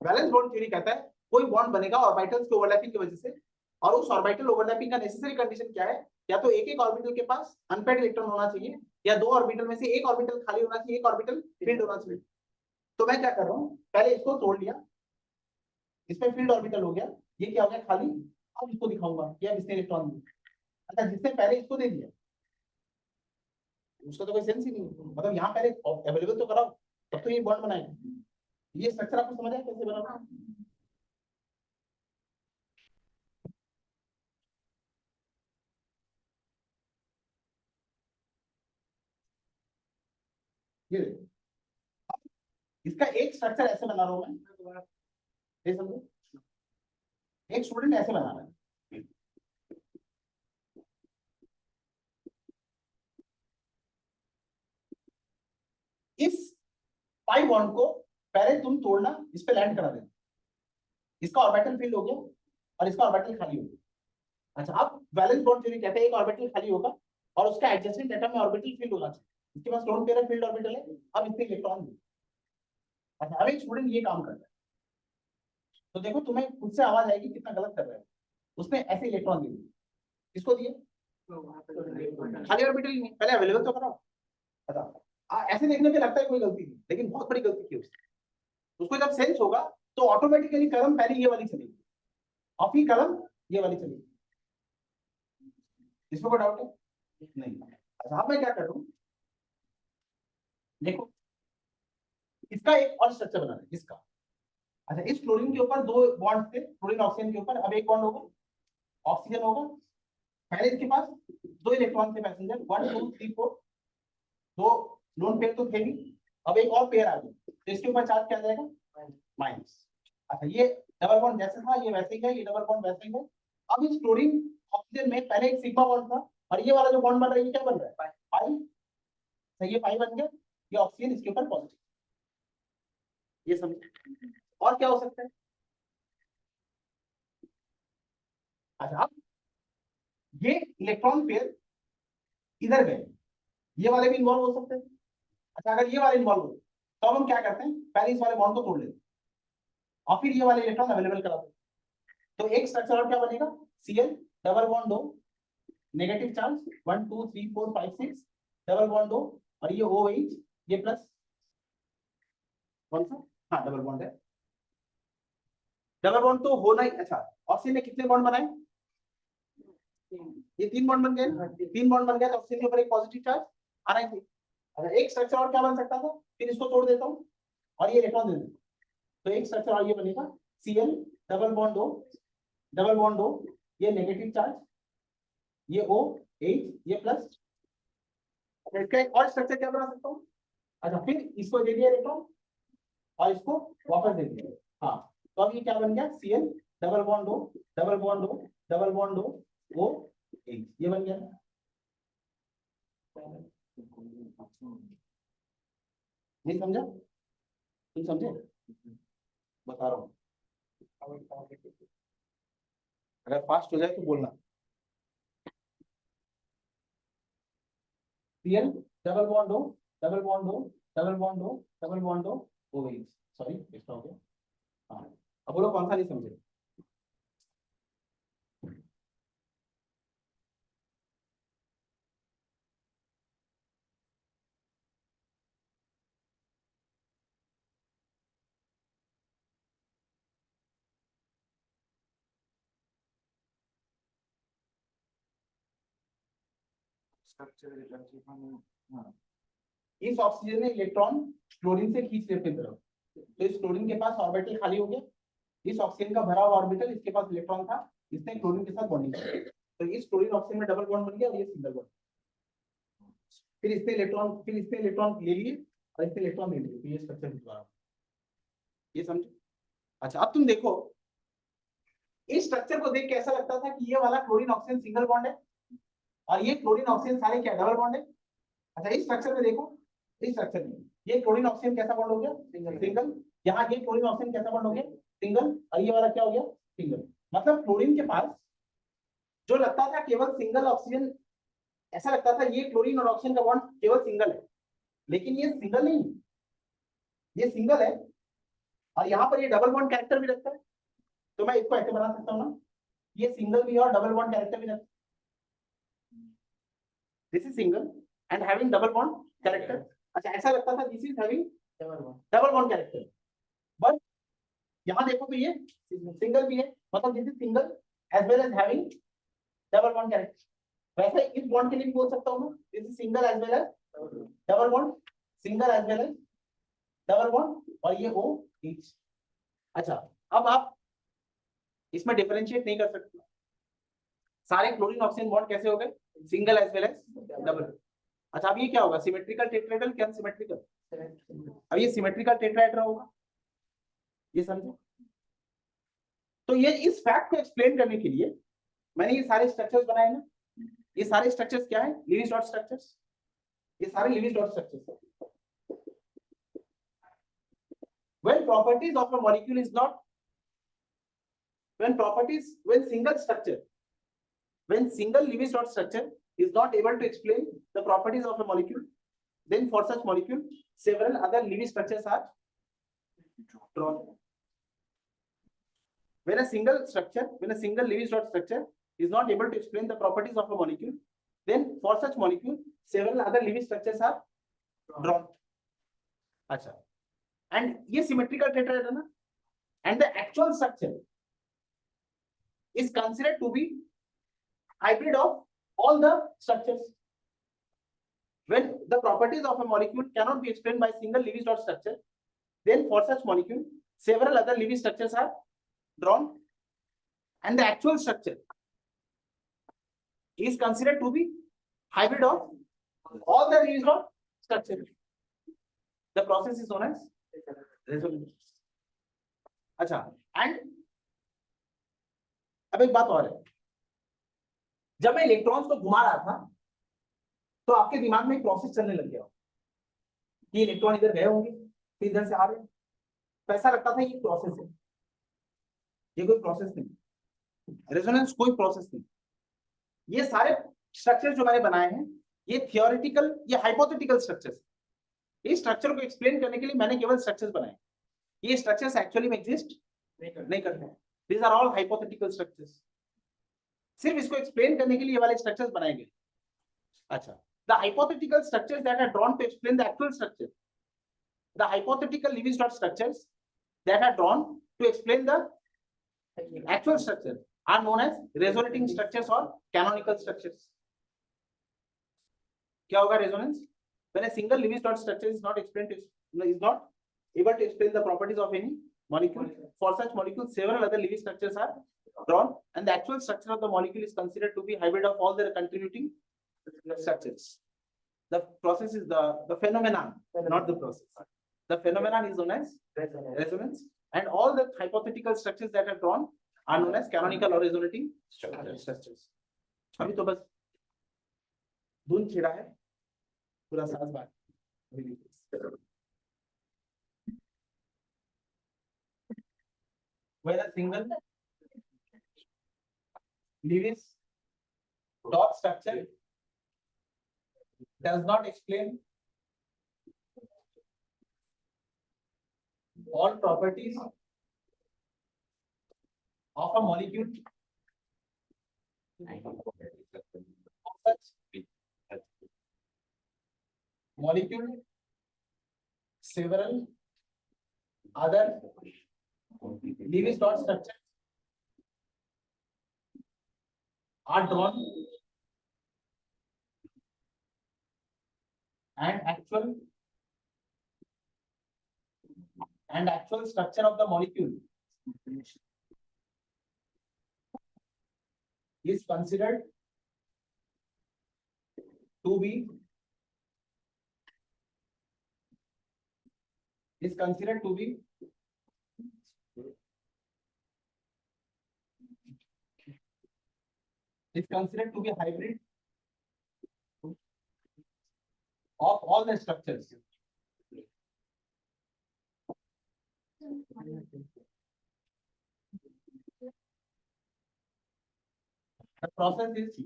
बैलेंस बॉन्ड थ्योरी कहता है कोई बॉन्ड बनेगा ऑर्बिटल्स के ओवरलैपिंग की वजह से, और उस ऑर्बिटल ओवरलैपिंग का नेसेसरी कंडीशन क्या है? या तो एक एक ऑर्बिटल के पास अनपेयर्ड इलेक्ट्रॉन होना चाहिए, या दो ऑर्बिटल में से एक ऑर्बिटल खाली होना चाहिए, एक ऑर्बिटल फील्ड होना चाहिए। तो मैं क्या कर रहा हूँ, पहले इसको तोड़ लिया, इसमें फील्ड ऑर्बिटल हो गया, ये क्या हो गया खाली। अब इसको दिखाऊंगा कि अब इसने इलेक्ट्रॉन दिया। अच्छा, जिसने पहले इसको दे दिया उसका तो कोई सेंस ही नहीं है। मतलब यहाँ पहले अवेलेबल तो कराओ, तब तो ये बॉन्ड बनाएगा। ये स्ट्रक्चर आपको समझ आया कैसे बना? ये देखो, इसका एक स्ट्रक्चर ऐसे बना रहा हूं मैं, ये समझो। एक स्टूडेंट ऐसे बना रहा है, इस पाई बॉन्ड को पहले तुम तोड़ना, इस पे लैंड करा देना, इसका ऑर्बिटल फील्ड हो गया और इसका ऑर्बिटल खाली हो गया। अच्छा, अब वैलेंस बॉन्ड थ्योरी कहते हैं एक ऑर्बिटल खाली होगा और उसका एडजेसेंट एटम में ऑर्बिटल फील्ड होना चाहिए। इसके पास लोन पेयर फील्ड ऑर्बिटल है, अब इसमें इलेक्ट्रॉन। अच्छा, अब एक स्टूडेंट ये काम कर रहा है, तो देखो तुम्हें खुद से आवाज आएगी कितना गलत कर रहा है। उसने ऐसे इलेक्ट्रॉन दिए, किसको दिए? खाली ऑर्बिटल ही नहीं, पहले अवेलेबल तो कराओ। अच्छा, ऐसे देखने में लगता है कोई गलती नहीं, लेकिन बहुत बड़ी गलती की उसने। उसको जब सेंस होगा तो ऑटोमेटिकली कलम पहले ये वाली चलेगी और फिर कलम ये वाली चलेगी। इसमें कोई डाउट है? नहीं। अच्छा, अब मैं क्या कर रहा हूँ, देखो इसका एक और स्ट्रक्चर बना है इसका। अच्छा, इस फ्लोरीन के ऊपर दो बॉन्ड थे, फ्लोरीन ऑक्सीजन के ऊपर, अब एक बॉन्ड होगा, ऑक्सीजन होगा। पहले इसके पास दो इलेक्ट्रॉन थे पैसेंजर, 1 2 3 4, दो लोन पेयर तो थे नहीं। अब एक और पेयर आ गया, तो इसके ऊपर चार्ज क्या आ जाएगा? माइनस। अच्छा, ये डबल बॉन्ड जैसे था ये वैसे ही है, ये डबल बॉन्ड वैसे ही है। अब इस क्लोरीन ऑक्सीजन में पहले एक सिग्मा बॉन्ड था, और ये वाला जो बॉन्ड बन रहा है ये क्या बन रहा है? पाई। सही, ये पाई बन गया, ये ऑक्सीजन इसके ऊपर पॉजिटिव। ये समझ? और क्या हो सकता है? अच्छा, अब ये इलेक्ट्रॉन पेयर इधर गए, ये वाले भी इन्वॉल्व हो सकते हैं। अच्छा, अगर ये वाले इन्वॉल्व हो तो अब हम क्या करते हैं, पहले इस वाले बॉन्ड को तोड़ लेते हैं और फिर ये वाले इलेक्ट्रॉन अवेलेबल कराते हैं। तो एक स्ट्रक्चर और क्या बनेगा? Cl डबल बॉन्ड दो, नेगेटिव चार्ज 1 2 3 4 5 6, डबल बॉन्ड दो, और ये OH, ये प्लस कौन सा? हाँ, डबल बॉन्ड है। डबल बॉन्ड तो होना ही। अच्छा, ऑक्सीजन ने कितने बॉन्ड बनाए? ये 3 बॉन्ड बन गए ना? 3 बॉन्ड बन गया तो ऑक्सीजन के ऊपर एक पॉजिटिव चार्ज आना ही चाहिए। अच्छा, एक स्ट्रक्चर और क्या बन सकता था, फिर इसको तोड़ देता हूँ और ये इलेक्ट्रॉन दे देता हूँ, तो एक स्ट्रक्चर और ये बनेगा, Cl डबल बॉन्ड दो, डबल बॉन्ड दो, ये नेगेटिव चार्ज, ये OH, ये प्लस। इसका एक और स्ट्रक्चर क्या बना सकता हूँ? अच्छा, फिर इसको दे दिया इलेक्ट्रॉन और इसको वापस दे दिया। हाँ, तो अब ये क्या बन गया? Cl डबल बॉन्ड दो, डबल बॉन्ड दो, डबल बॉन्ड दो, OH, ये बन गया। नहीं समझा? तुम समझे? बता रहा हूँ, अगर फास्ट हो जाए तो बोलना। Cl डबल बॉन्ड दो, डबल बॉन्ड दो, डबल बॉन्ड दो, डबल बॉन्ड दो, OH। सॉरी, एक्स्ट्रा हो गया। हाँ, अब बोलो कौन सा नहीं समझे? इस ऑक्सीजन ने इलेक्ट्रॉन क्लोरीन से खींच लिया अपनी तरफ, तो इस क्लोरीन के पास ऑर्बिटल खाली हो गया, इस ऑक्सीजन का भरा हुआ ऑर्बिटल, इसके पास इलेक्ट्रॉन था, इसने क्लोरीन के साथ बॉन्डिंग की, तो इस क्लोरीन ऑक्सीजन में डबल बॉन्ड बन गया और ये सिंगल बॉन्ड। फिर इसने इलेक्ट्रॉन ले लिए और इसने इलेक्ट्रॉन दे दिए, तो ये स्ट्रक्चर दोबारा, ये समझो। अच्छा अब तुम देखो, इस स्ट्रक्चर को देख के ऐसा लगता था कि ये वाला क्लोरीन ऑक्सीजन सिंगल बॉन्ड है और ये क्लोरीन ऑक्सीजन सारे क्या डबल बॉन्ड है। अच्छा इस स्ट्रक्चर में देखो, इस स्ट्रक्चर में ये क्लोरीन ऑक्सीजन कैसा बॉन्ड हो गया, सिंगल। यहाँ ये क्लोरीन ऑक्सीजन कैसा बॉन्ड हो गया, सिंगल, और ये वाला क्या हो गया, सिंगल। मतलब क्लोरीन के पास जो लगता था केवल सिंगल ऑक्सीजन, ऐसा लगता था ये क्लोरीन और ऑक्सीजन का बॉन्ड केवल सिंगल है, लेकिन ये सिंगल नहीं, ये सिंगल है और यहाँ पर ये डबल बॉन्ड कैरेक्टर भी रखता है। तो मैं इसको ऐसे बना सकता हूँ ना, ये सिंगल भी है और डबल बॉन्ड कैरेक्टर भी रखता है। This is single and having double bond character. अच्छा ऐसा लगता था this is having double bond character, but यहाँ देखो तो ये सिंगल भी है, मतलब this is single as well as having double bond character. वैसे इस बॉन्ड के लिए भी बोल सकता हूँ ना, this is single as well as double bond, single as well as double bond, और ये O H। अच्छा अब आप इसमें डिफरेंशिएट नहीं कर सकते, सारे क्लोरीन ऑक्सीजन बॉन्ड कैसे हो गए, single as well as double. अच्छा अब ये क्या होगा, सिमेट्रिकल टेट्राहेड्रल क्या सिमेट्रिकल, अब ये सिमेट्रिकल टेट्राहेड्रल होगा, ये समझो। तो ये इस फैक्ट को एक्सप्लेन करने के लिए मैंने ये सारे स्ट्रक्चर्स बनाए ना, ये सारे स्ट्रक्चर्स क्या है, लीविस डॉट स्ट्रक्चर्स, ये सारे Lewis dot structures. when properties of a molecule is not, when single Lewis dot structure is not able to explain the properties of a molecule, then for such molecule several other Lewis structures are drawn. When a single Lewis dot structure is not able to explain the properties of a molecule, then for such molecule several other Lewis structures are drawn. अच्छा, and ये symmetrical tetrahedron ना, and the actual structure is considered to be hybrid of all the structures. When the properties of a molecule cannot be explained by single Lewis dot structure, then for such molecule several other Lewis structures are drawn, and the actual structure is considered to be hybrid of all the Lewis dot structure. The process is known as resonance. अच्छा, and अब एक बात और है, जब मैं electrons को घुमा रहा था तो आपके दिमाग में एक प्रोसेस चलने लग गया कि इलेक्ट्रॉन इधर गए होंगे फिर इधर से आ रहे हैं, तो ऐसा लगता था ये प्रोसेस है, ये कोई प्रोसेस नहीं, रेजोनेंस कोई प्रोसेस नहीं। ये सारे स्ट्रक्चर जो मैंने बनाए हैं ये थियोरेटिकल, ये हाइपोथेटिकल स्ट्रक्चर्स। इस स्ट्रक्चर को एक्सप्लेन करने के लिए मैंने केवल स्ट्रक्चर्स बनाए, ये स्ट्रक्चर्स एक्चुअली में एग्जिस्ट नहीं करते। These are all hypothetical structures. सिर्फ इसको एक्सप्लेन करने के लिए ये वाले स्ट्रक्चर्स बनाए गए। अच्छा, the hypothetical structures that are drawn to explain the actual structure, the hypothetical Lewis dot structures that are drawn to explain the actual structure are known as resonating structures or canonical structures. क्या होगा resonance? When a single Lewis dot structure is not able to explain the properties of any molecule, for such molecules several other Lewis structures are drawn, and the actual structure of the molecule is considered to be hybrid of all their contributing structures. The process is the phenomenon, not the process. The phenomenon is known as resonance, and all the hypothetical structures that are drawn are known as canonical or resonating structures. अभी तो बस धुन छिड़ा है, पूरा साज बात। When a single Lewis dot structure does not explain all properties of a molecule, molecule several other Lewis dot structures are drawn, and actual structure of the molecule is considered to be hybrid of all the structures. The process is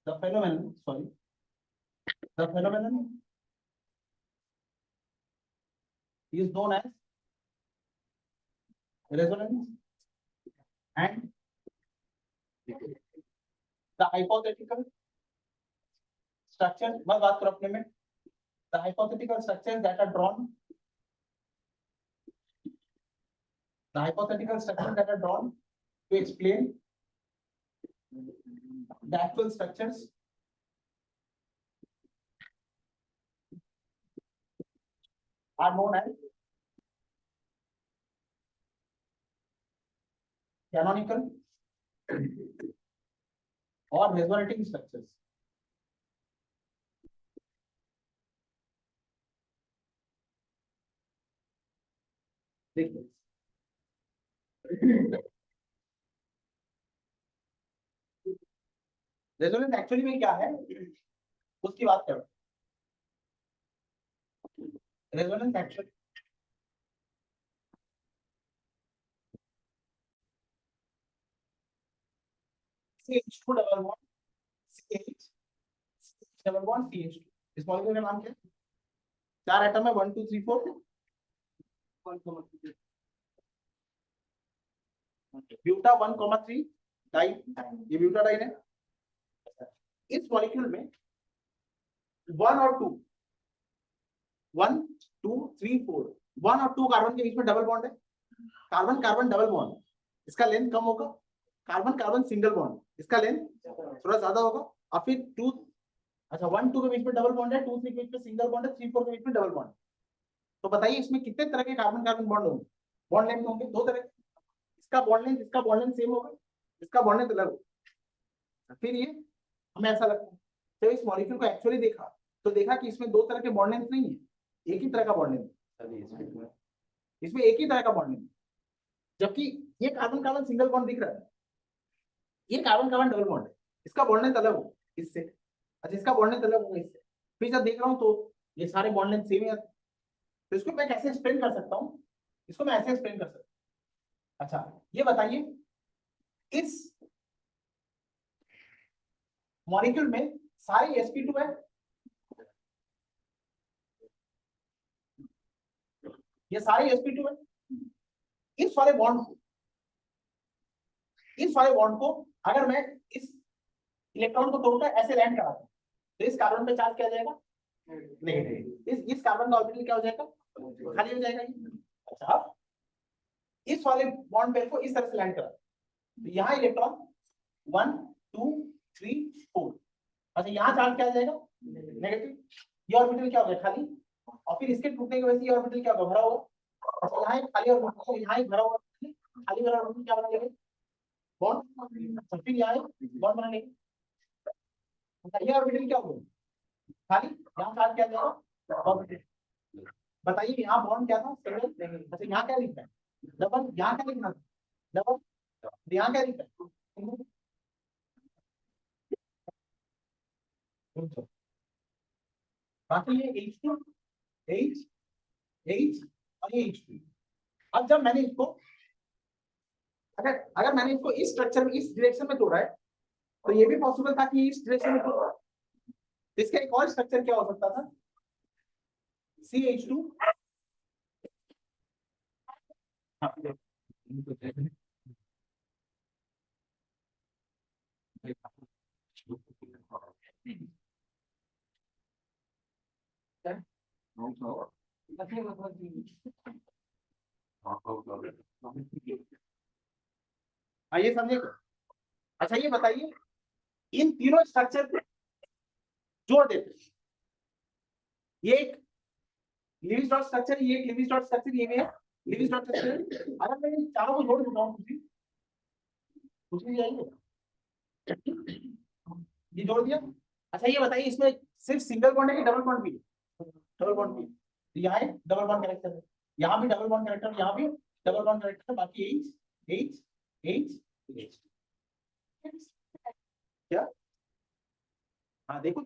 the phenomenon. Sorry, the phenomenon is known as resonance, and the hypothetical structure. बस बात करो अपने में. The hypothetical structures that are drawn. The hypothetical structures that are drawn to explain the actual structures are known as canonical or resonating structures. देखिए, resonance actually में क्या है उसकी बात करो. Resonance actually CH2 double bond CH double bond CH2. इस molecule का नाम क्या है? 4 एटम है, 1 2 3 4. Buta 1,3 diene. ये ब्यूटा डाइन है. इस मॉलिक्यूल में 1 और 2 1 2 3 4 1 और 2 कार्बन के बीच में डबल बॉन्ड है. कार्बन कार्बन डबल बॉन्ड, इसका लेंथ कम होगा. कार्बन कार्बन सिंगल बॉन्ड, इसका लेंथ थोड़ा ज्यादा होगा. और फिर 2 अच्छा 1 2 के बीच में डबल बॉन्ड है, 2 3 के बीच में सिंगल बॉन्ड है, 3 4 के बीच में डबल बॉन्ड. तो बताइए इसमें कितने तरह के कार्बन कार्बन बॉन्ड होंगे? बॉन्ड लेंथ होंगे 2 तरह. इसका बॉन्ड लेंथ सेम होगा, इसका बॉन्ड लेंथ अलग होगा. फिर ये हमें ऐसा लगता है जब इस मॉलिक्यूल को एक्चुअली देखा तो देखा कि इसमें 2 तरह के बॉन्ड लेंथ नहीं है, एक ही तरह का बॉन्ड लेंथ. इसमें एक ही तरह का बॉन्ड लेंथ, जबकि ये कार्बन कार्बन सिंगल बॉन्ड दिख रहा है, ये कार्बन कार्बन डबल बॉन्ड है. इसका बॉन्ड लेंथ अलग हो इससे. अच्छा इसका बॉन्ड लेंथ अलग होगा इससे. फिर जब देख रहा हूँ तो ये सारे बॉन्ड लेंथ सेम है. तो इसको मैं कैसे एक्सप्लेन कर सकता हूँ? इसको मैं ऐसे एक्सप्लेन कर सकता हूँ. अच्छा ये बताइए, इस मॉलिक्यूल में सारे sp2 है, ये सारे sp2 है. इस वाले बॉन्ड को अगर मैं इस इलेक्ट्रॉन को तोड़कर ऐसे लैंड कराता हूं तो इस कार्बन पे चार्ज क्या जाएगा? नेगेटिव. इस कार्बन का ऑर्बिटल क्या हो जाएगा? खाली हो जाएगा. अच्छा अब इस वाले बॉन्ड पेयर को इस तरह से लैंड करा तो यहाँ इलेक्ट्रॉन 1 2 3 4. अच्छा यहाँ चार्ज क्या आ जाएगा? नेगेटिव. ये ऑर्बिटल क्या हो गया? खाली. और फिर इसके टूटने की वजह से ये ऑर्बिटल क्या होगा? भरा होगा. अच्छा यहाँ एक खाली ऑर्बिटल, यहाँ एक भरा हुआ खाली भरा ऑर्बिटल क्या बना लेंगे? बॉन्ड. फिर यहाँ बॉन्ड बना लेंगे. ये ऑर्बिटल क्या होगा? खाली. यहाँ चार्ज क्या जाएगा? ऑर्बिटल. बताइए यहाँ बॉन्ड क्या था? सिंगल. अच्छा यहाँ क्या लिखा है? डबल. यहाँ क्या लिखना था? डबल. यहाँ क्या लिखा है? बाकी ये H2 H H और ये H2. अब जब मैंने इसको अगर मैंने इसको इस स्ट्रक्चर में इस डायरेक्शन में तोड़ा है तो ये भी पॉसिबल था कि इस डायरेक्शन में तोड़ा. इसका एक और स्ट्रक्चर क्या हो सकता था? CH2 आइए समझे. अच्छा ये बताइए, इन तीनों स्ट्रक्चर को जोड़ देते ये एक लिविंग डॉट स्ट्रक्चर, ये एक लिविंग डॉट स्ट्रक्चर, ये भी है लिविंग डॉट स्ट्रक्चर। अगर मैं इन चारों को जोड़ देता हूँ कुछ भी जाएंगे, ये जोड़ दिया। अच्छा ये बताइए इसमें सिर्फ सिंगल बॉन्ड है कि डबल बॉन्ड भी है? डबल बॉन्ड भी है। तो यहाँ एक डबल बॉन्ड कैरेक्टर है, यहाँ भी डबल बॉन्ड कैरेक्टर, यहाँ भी डबल बॉन्ड कैरेक्टर है, बाकी एच एच एच एच। क्या? हाँ देखो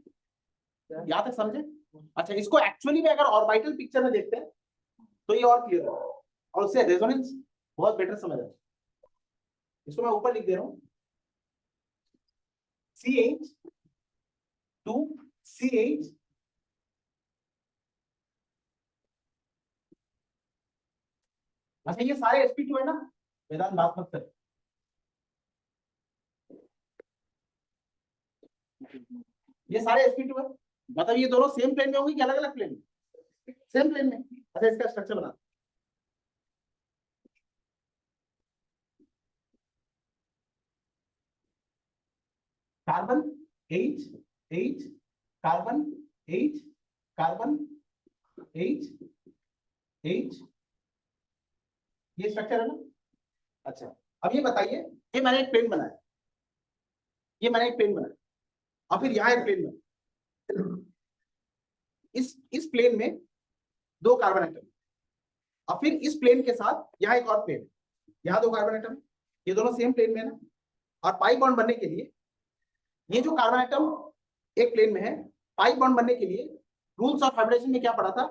यहाँ तक समझे। अच्छा इसको एक्चुअली में अगर ऑर्बिटल पिक्चर में देखते हैं तो ये और क्लियर है और उससे रेजोनेंस बहुत बेटर समझ आता है। इसको मैं ऊपर लिख दे रहा हूँ, CH टू CH अच्छा ये सारे sp2 है ना, वेदांत बात मत कर। ये सारे sp2 है, मतलब ये दोनों सेम प्लेन में होंगे कि अलग अलग प्लेन में? सेम प्लेन में। अच्छा इसका स्ट्रक्चर बना, carbon H H carbon H carbon H H, ये स्ट्रक्चर है ना। अच्छा अब ये बताइए, ये मैंने एक प्लेन बनाया, ये मैंने एक प्लेन बनाया और फिर यहाँ एक प्लेन बनाया। इस प्लेन में दो कार्बन एटम और फिर इस प्लेन के साथ यहाँ एक और प्लेन, यहाँ दो कार्बन एटम, ये दोनों सेम प्लेन में है ना। और पाई बॉन्ड बनने के लिए ये जो कार्बन एटम एक प्लेन में है, पाई बॉन्ड बनने के लिए रूल्स ऑफ हाइब्रिडेशन में क्या पढ़ा था,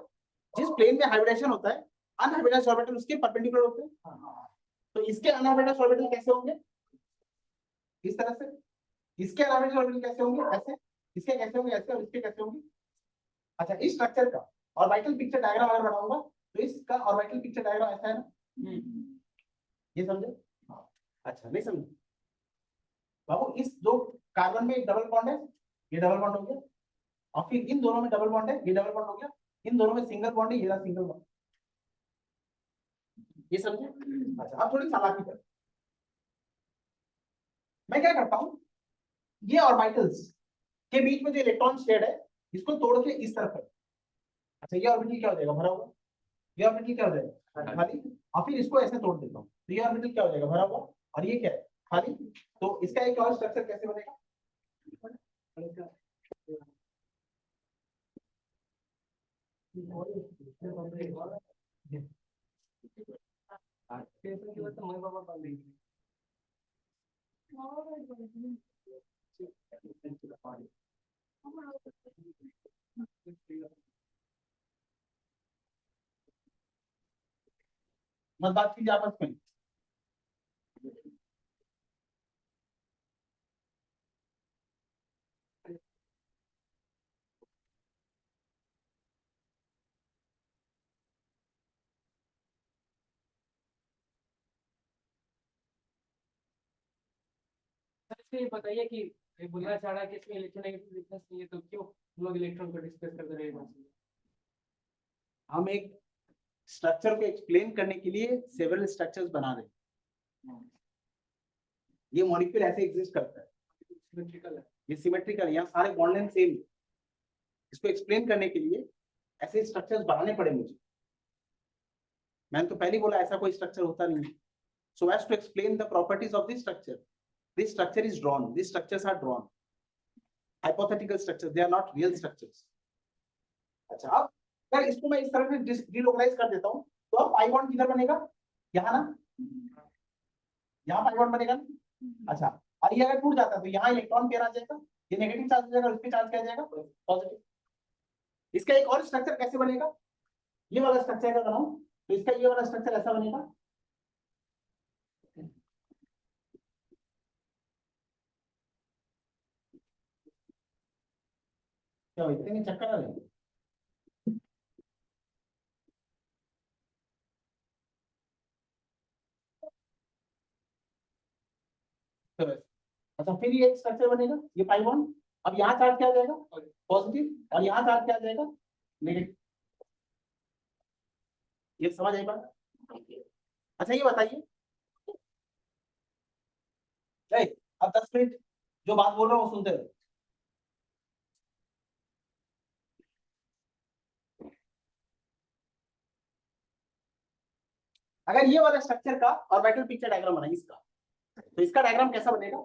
जिस प्लेन में हाइब्रिडेशन होता है अनहाइब्रिडाइज्ड ऑर्बिटल उसके परपेंडिकुलर होते हैं। तो इसके अनहाइब्रिडाइज्ड ऑर्बिटल कैसे होंगे, इस तरह से। इसके अनहाइब्रिडाइज्ड ऑर्बिटल कैसे होंगे, ऐसे। इसके कैसे होंगे, ऐसे। और इसके कैसे होंगे। अच्छा इस स्ट्रक्चर का ऑर्बिटल पिक्चर डायग्राम अगर बनाऊंगा तो इसका ऑर्बिटल पिक्चर डायग्राम ऐसा है ना, ये समझे। अच्छा नहीं समझे बाबू, इस दो कार्बन में एक डबल बॉन्ड है, ये डबल बॉन्ड हो गया, और फिर इन दोनों में डबल बॉन्ड है, ये डबल बॉन्ड हो गया, इन दोनों में सिंगल बॉन्ड है, ये रहा सिंगल बॉन्ड, ये समझे। अच्छा अब थोड़ी चालाकी कर, मैं क्या करता हूँ, ये ऑर्बिटल्स के बीच में जो इलेक्ट्रॉन शेड है इसको तोड़ के इस तरफ कर। अच्छा ये ऑर्बिटल क्या हो जाएगा, भरा हुआ। ये ऑर्बिटल क्या हो जाएगा, खाली। और फिर इसको ऐसे तोड़ देता हूँ तो ये ऑर्बिटल क्या हो जाएगा, भरा हुआ। और ये क्या है, खाली। तो इसका एक और स्ट्रक्चर कैसे बनेगा, मत बात कीजिए आपस में। सर ये बताइए कि ये बोलना चाह रहा है कि इसमें इलेक्ट्रोनेगेटिव डिफरेंस नहीं है तो क्यों हम लोग इलेक्ट्रॉन को डिस्कस करते रहे हैं। हम एक स्ट्रक्चर को एक्सप्लेन करने के लिए सेवरल स्ट्रक्चर्स बना रहे हैं। ये मॉलिक्यूल ऐसे एग्जिस्ट करता है, सिमेट्रिकल है। ये सिमेट्रिकल है, यहाँ सारे बॉन्ड लेंथ सेम। इसको एक्सप्लेन करने के लिए ऐसे स्ट्रक्चर्स बनाने पड़े मुझे। मैंने तो पहले ही बोला ऐसा कोई स्ट्रक्चर होता नहीं है। So as to explain the properties of this structure is drawn, this structures are drawn, hypothetical structures, they are not real structures. अच्छा अब अगर इसको मैं इस तरह से डिलोकलाइज कर देता हूँ तो अब पाई बॉन्ड किधर बनेगा, यहाँ ना, यहाँ पाई बॉन्ड बनेगा ना। अच्छा और ये अगर टूट जाता है तो यहाँ इलेक्ट्रॉन पेयर आ जाएगा, ये नेगेटिव चार्ज हो जाएगा, उस पे चार्ज क्या जाएगा, पॉजिटिव। इसका एक और स्ट्रक्चर कैसे बनेगा, ये वाला स्ट्रक्चर अगर बनाऊं तो इसका ये वाला स्ट्रक्चर ऐसा बनेगा। क्या इतने में चक्कर आ रहे हैं? अच्छा फिर ये एक स्ट्रक्चर बनेगा, ये पाई बॉन्ड। अब यहाँ चार्ज क्या आ जाएगा, पॉजिटिव, और यहाँ चार्ज क्या आ जाएगा, नेगेटिव। ये समझ आई बात। अच्छा ये बताइए, अब 10 मिनट जो बात बोल रहा हूँ सुनते रहो। अगर ये वाला स्ट्रक्चर का ऑर्बिटल पिक्चर डायग्राम बना इसका, तो इसका डायग्राम कैसा बनेगा?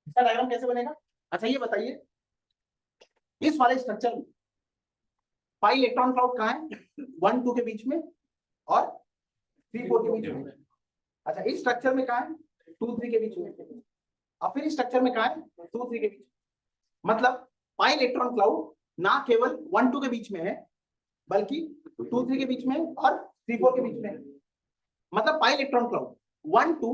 इसका डायग्राम कैसे बनेगा? अच्छा ये बताइए, इस वाले स्ट्रक्चर में पाई इलेक्ट्रॉन क्लाउड कहाँ है? 1 2 के बीच में और 3 4 के बीच में। अच्छा इस स्ट्रक्चर में कहाँ है? 2 3 के बीच में। और फिर इस स्ट्रक्चर में कहाँ है? 2 3 के बीच में। मतलब पाई इलेक्ट्रॉन क्लाउड ना केवल 1 2 के बीच में है, बल्कि 2 3 के बीच में और 3 4 के बीच में है। मतलब पाई इलेक्ट्रॉन क्लाउड 1 2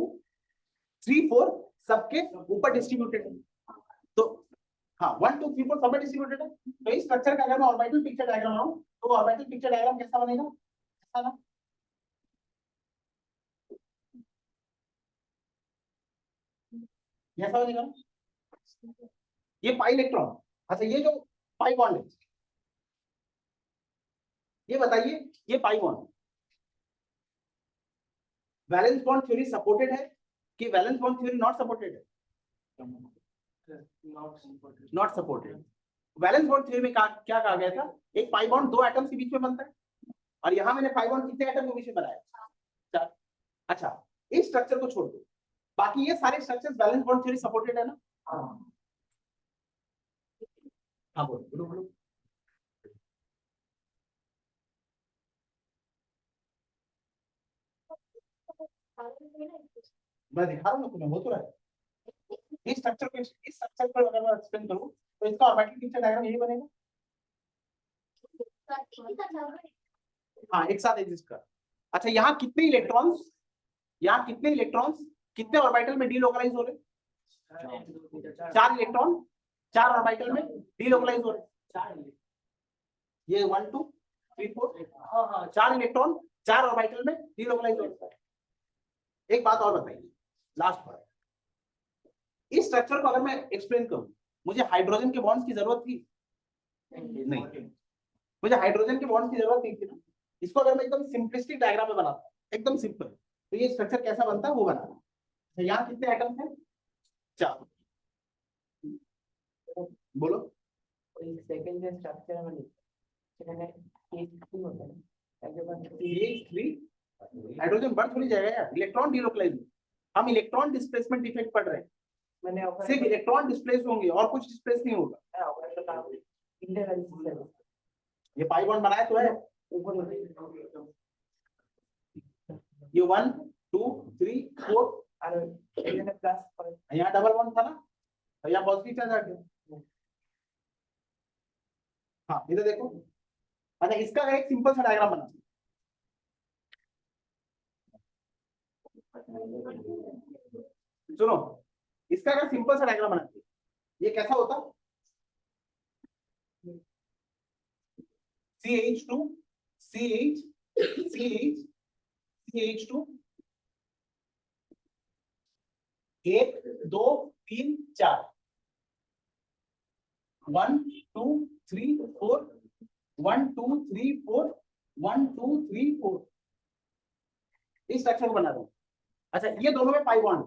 3 4 सबके ऊपर डिस्ट्रीब्यूटेड है। तो हाँ 1 2 3 4 सब में डिस्ट्रीब्यूटेड है। तो इस स्ट्रक्चर का अगर मैं ऑर्बिटल पिक्चर डायग्राम बनाऊं, तो ऑर्बिटल पिक्चर डायग्राम कैसा बनेगा? ऐसा ना, ऐसा बनेगा। ये पाई इलेक्ट्रॉन, अच्छा ये जो पाई बॉन्ड है, ये बताइए, ये pi bond valence bond theory supported है कि valence bond theory not supported है? Not supported. Valence bond theory में क्या कहा गया था? एक पाई बॉन्ड 2 एटम्स के बीच में बनता है, और यहां मैंने पाई बॉन्ड कितने एटम के बीच में बनाया? 4। अच्छा इस स्ट्रक्चर को छोड़ दो, बाकी ये सारे structures valence bond theory supported है ना? हाँ बोलो बोलो बोलो। मैं दिखा रहा हूँ ना तुम्हें, हो तो रहा है। इस स्ट्रक्चर को अगर मैं एक्सप्लेन करूँ, तो इसका ऑर्बिटल पिक्चर डायग्राम यही बनेगा। हाँ एक साथ एग्जिस्ट कर। अच्छा यहाँ कितने इलेक्ट्रॉन्स, कितने ऑर्बिटल में डीलोकलाइज हो रहे? 4 इलेक्ट्रॉन 4 ऑर्बिटल में डीलोकलाइज हो रहे। ये 1 2 3 4, हाँ 4 इलेक्ट्रॉन 4 ऑर्बिटल में डीलोकलाइज हो रहे। एक बात और बताइए, लास्ट बात, इस स्ट्रक्चर को अगर मैं एक्सप्लेन करूं, मुझे हाइड्रोजन के बॉन्ड्स की जरूरत थी? नहीं, मुझे हाइड्रोजन के बॉन्ड्स की जरूरत नहीं थी ना। इसको अगर मैं एकदम सिंपलिस्टिक डायग्राम में बनाता, एकदम सिंपल, तो ये स्ट्रक्चर कैसा बनता है वो बनाना। तो यहाँ कितने एटम्स हैं? 4। बोलो। सेकंड जो स्ट्रक्चर में सेकंड है H3 होता है CH3 हाइड्रोजन बढ़ थोड़ी जाएगा यार, इलेक्ट्रॉन डीलोकलाइज। हम इलेक्ट्रॉन डिस्प्लेसमेंट इफेक्ट पढ़ रहे हैं, मैंने सिर्फ इलेक्ट्रॉन डिस्प्लेस होंगे और कुछ डिस्प्लेस नहीं होगा। ये पाई बॉन्ड बनाया तो है, ये 1 2 3 4, यहाँ डबल बॉन्ड था ना, यहाँ पॉजिटिव चार्ज आ गया। हाँ इधर देखो। अच्छा इसका एक सिंपल सा डायग्राम बना, सुनो, इसका अगर सिंपल सा डायग्राम बनाते, ये कैसा होता? CH2 CH CH CH2 1 2 3 4 1 2 3 4 1 2 3 4 1 2 3 4, इस स्ट्रक्चर को बना रहा हूं। अच्छा ये दोनों में पाई बॉन्ड,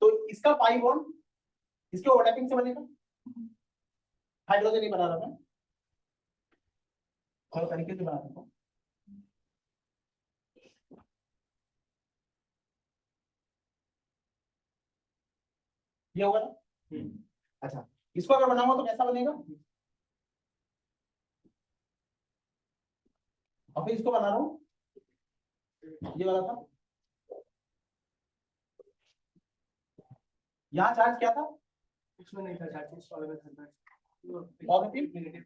तो इसका पाई बॉन्ड इसके ओवरलैपिंग से बनेगा। हाइड्रोजन नहीं बना रहा मैं, और तरीके से बना रहा हूं। ये होगा ना? अच्छा इसको अगर बनाऊंगा तो कैसा बनेगा? और फिर इसको बना रहा हूं, ये वाला था, यहाँ चार्ज क्या था? इसमें नहीं था चार्जेस वाले में था। Positive negative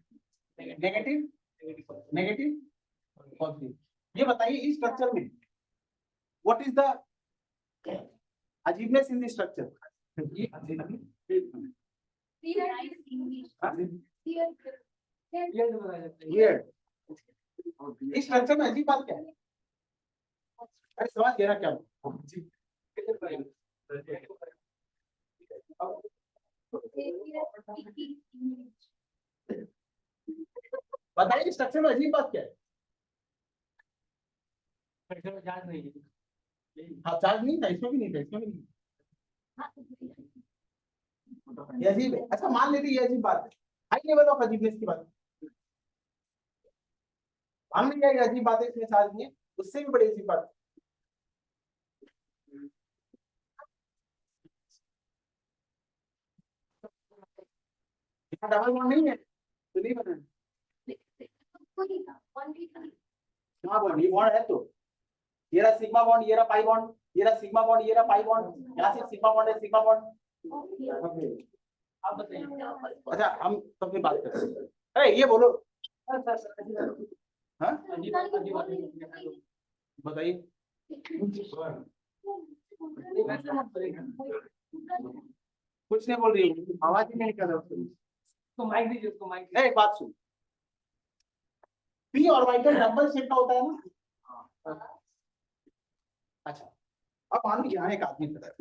negative positive. ये बताइए इस स्ट्रक्चर में व्हाट इज द अजीबनेस इन दिस स्ट्रक्चर? वियर्ड। इस स्ट्रक्चर में अजीब बात क्या है? अरे समझ गया ना क्या? बताइए स्ट्रक्चर में अजीब बात क्या है? स्ट्रक्चर में चार्ज नहीं है। हाँ चार्ज नहीं था, इसमें भी नहीं था, इसमें भी नहीं था। ये अजीब है। अच्छा मान लेते ये अजीब बात है, हाई लेवल ऑफ अजीबनेस की बात मान लिया, ये अजीब बात है, इसमें चार्ज नहीं है, उससे भी बड़ी अजीब बात है, डबल बॉन्ड नहीं है तो नहीं बना। हाँ बॉन्ड, ये बॉन्ड है तो ये रहा सिग्मा बॉन्ड, ये रहा पाई बॉन्ड, ये रहा सिग्मा बॉन्ड, ये रहा पाई बॉन्ड, यहाँ से सिग्मा बॉन्ड है, सिग्मा बॉन्ड। आप बताइए। अच्छा हम तो फिर बात करते हैं। अरे ये बोलो, हाँ अजीब अजीब बात है। बताइए। वैसे मत बोलिएगा। कुछ नहीं बोल रही हूँ, आवाज ही नहीं कर रहा हूँ। उसको माइक दीजिए, उसको माइक एक बात सुन, पी ऑर्बिटल डबल शेप का होता है ना। अच्छा अब मान लो यहाँ एक आदमी खड़ा है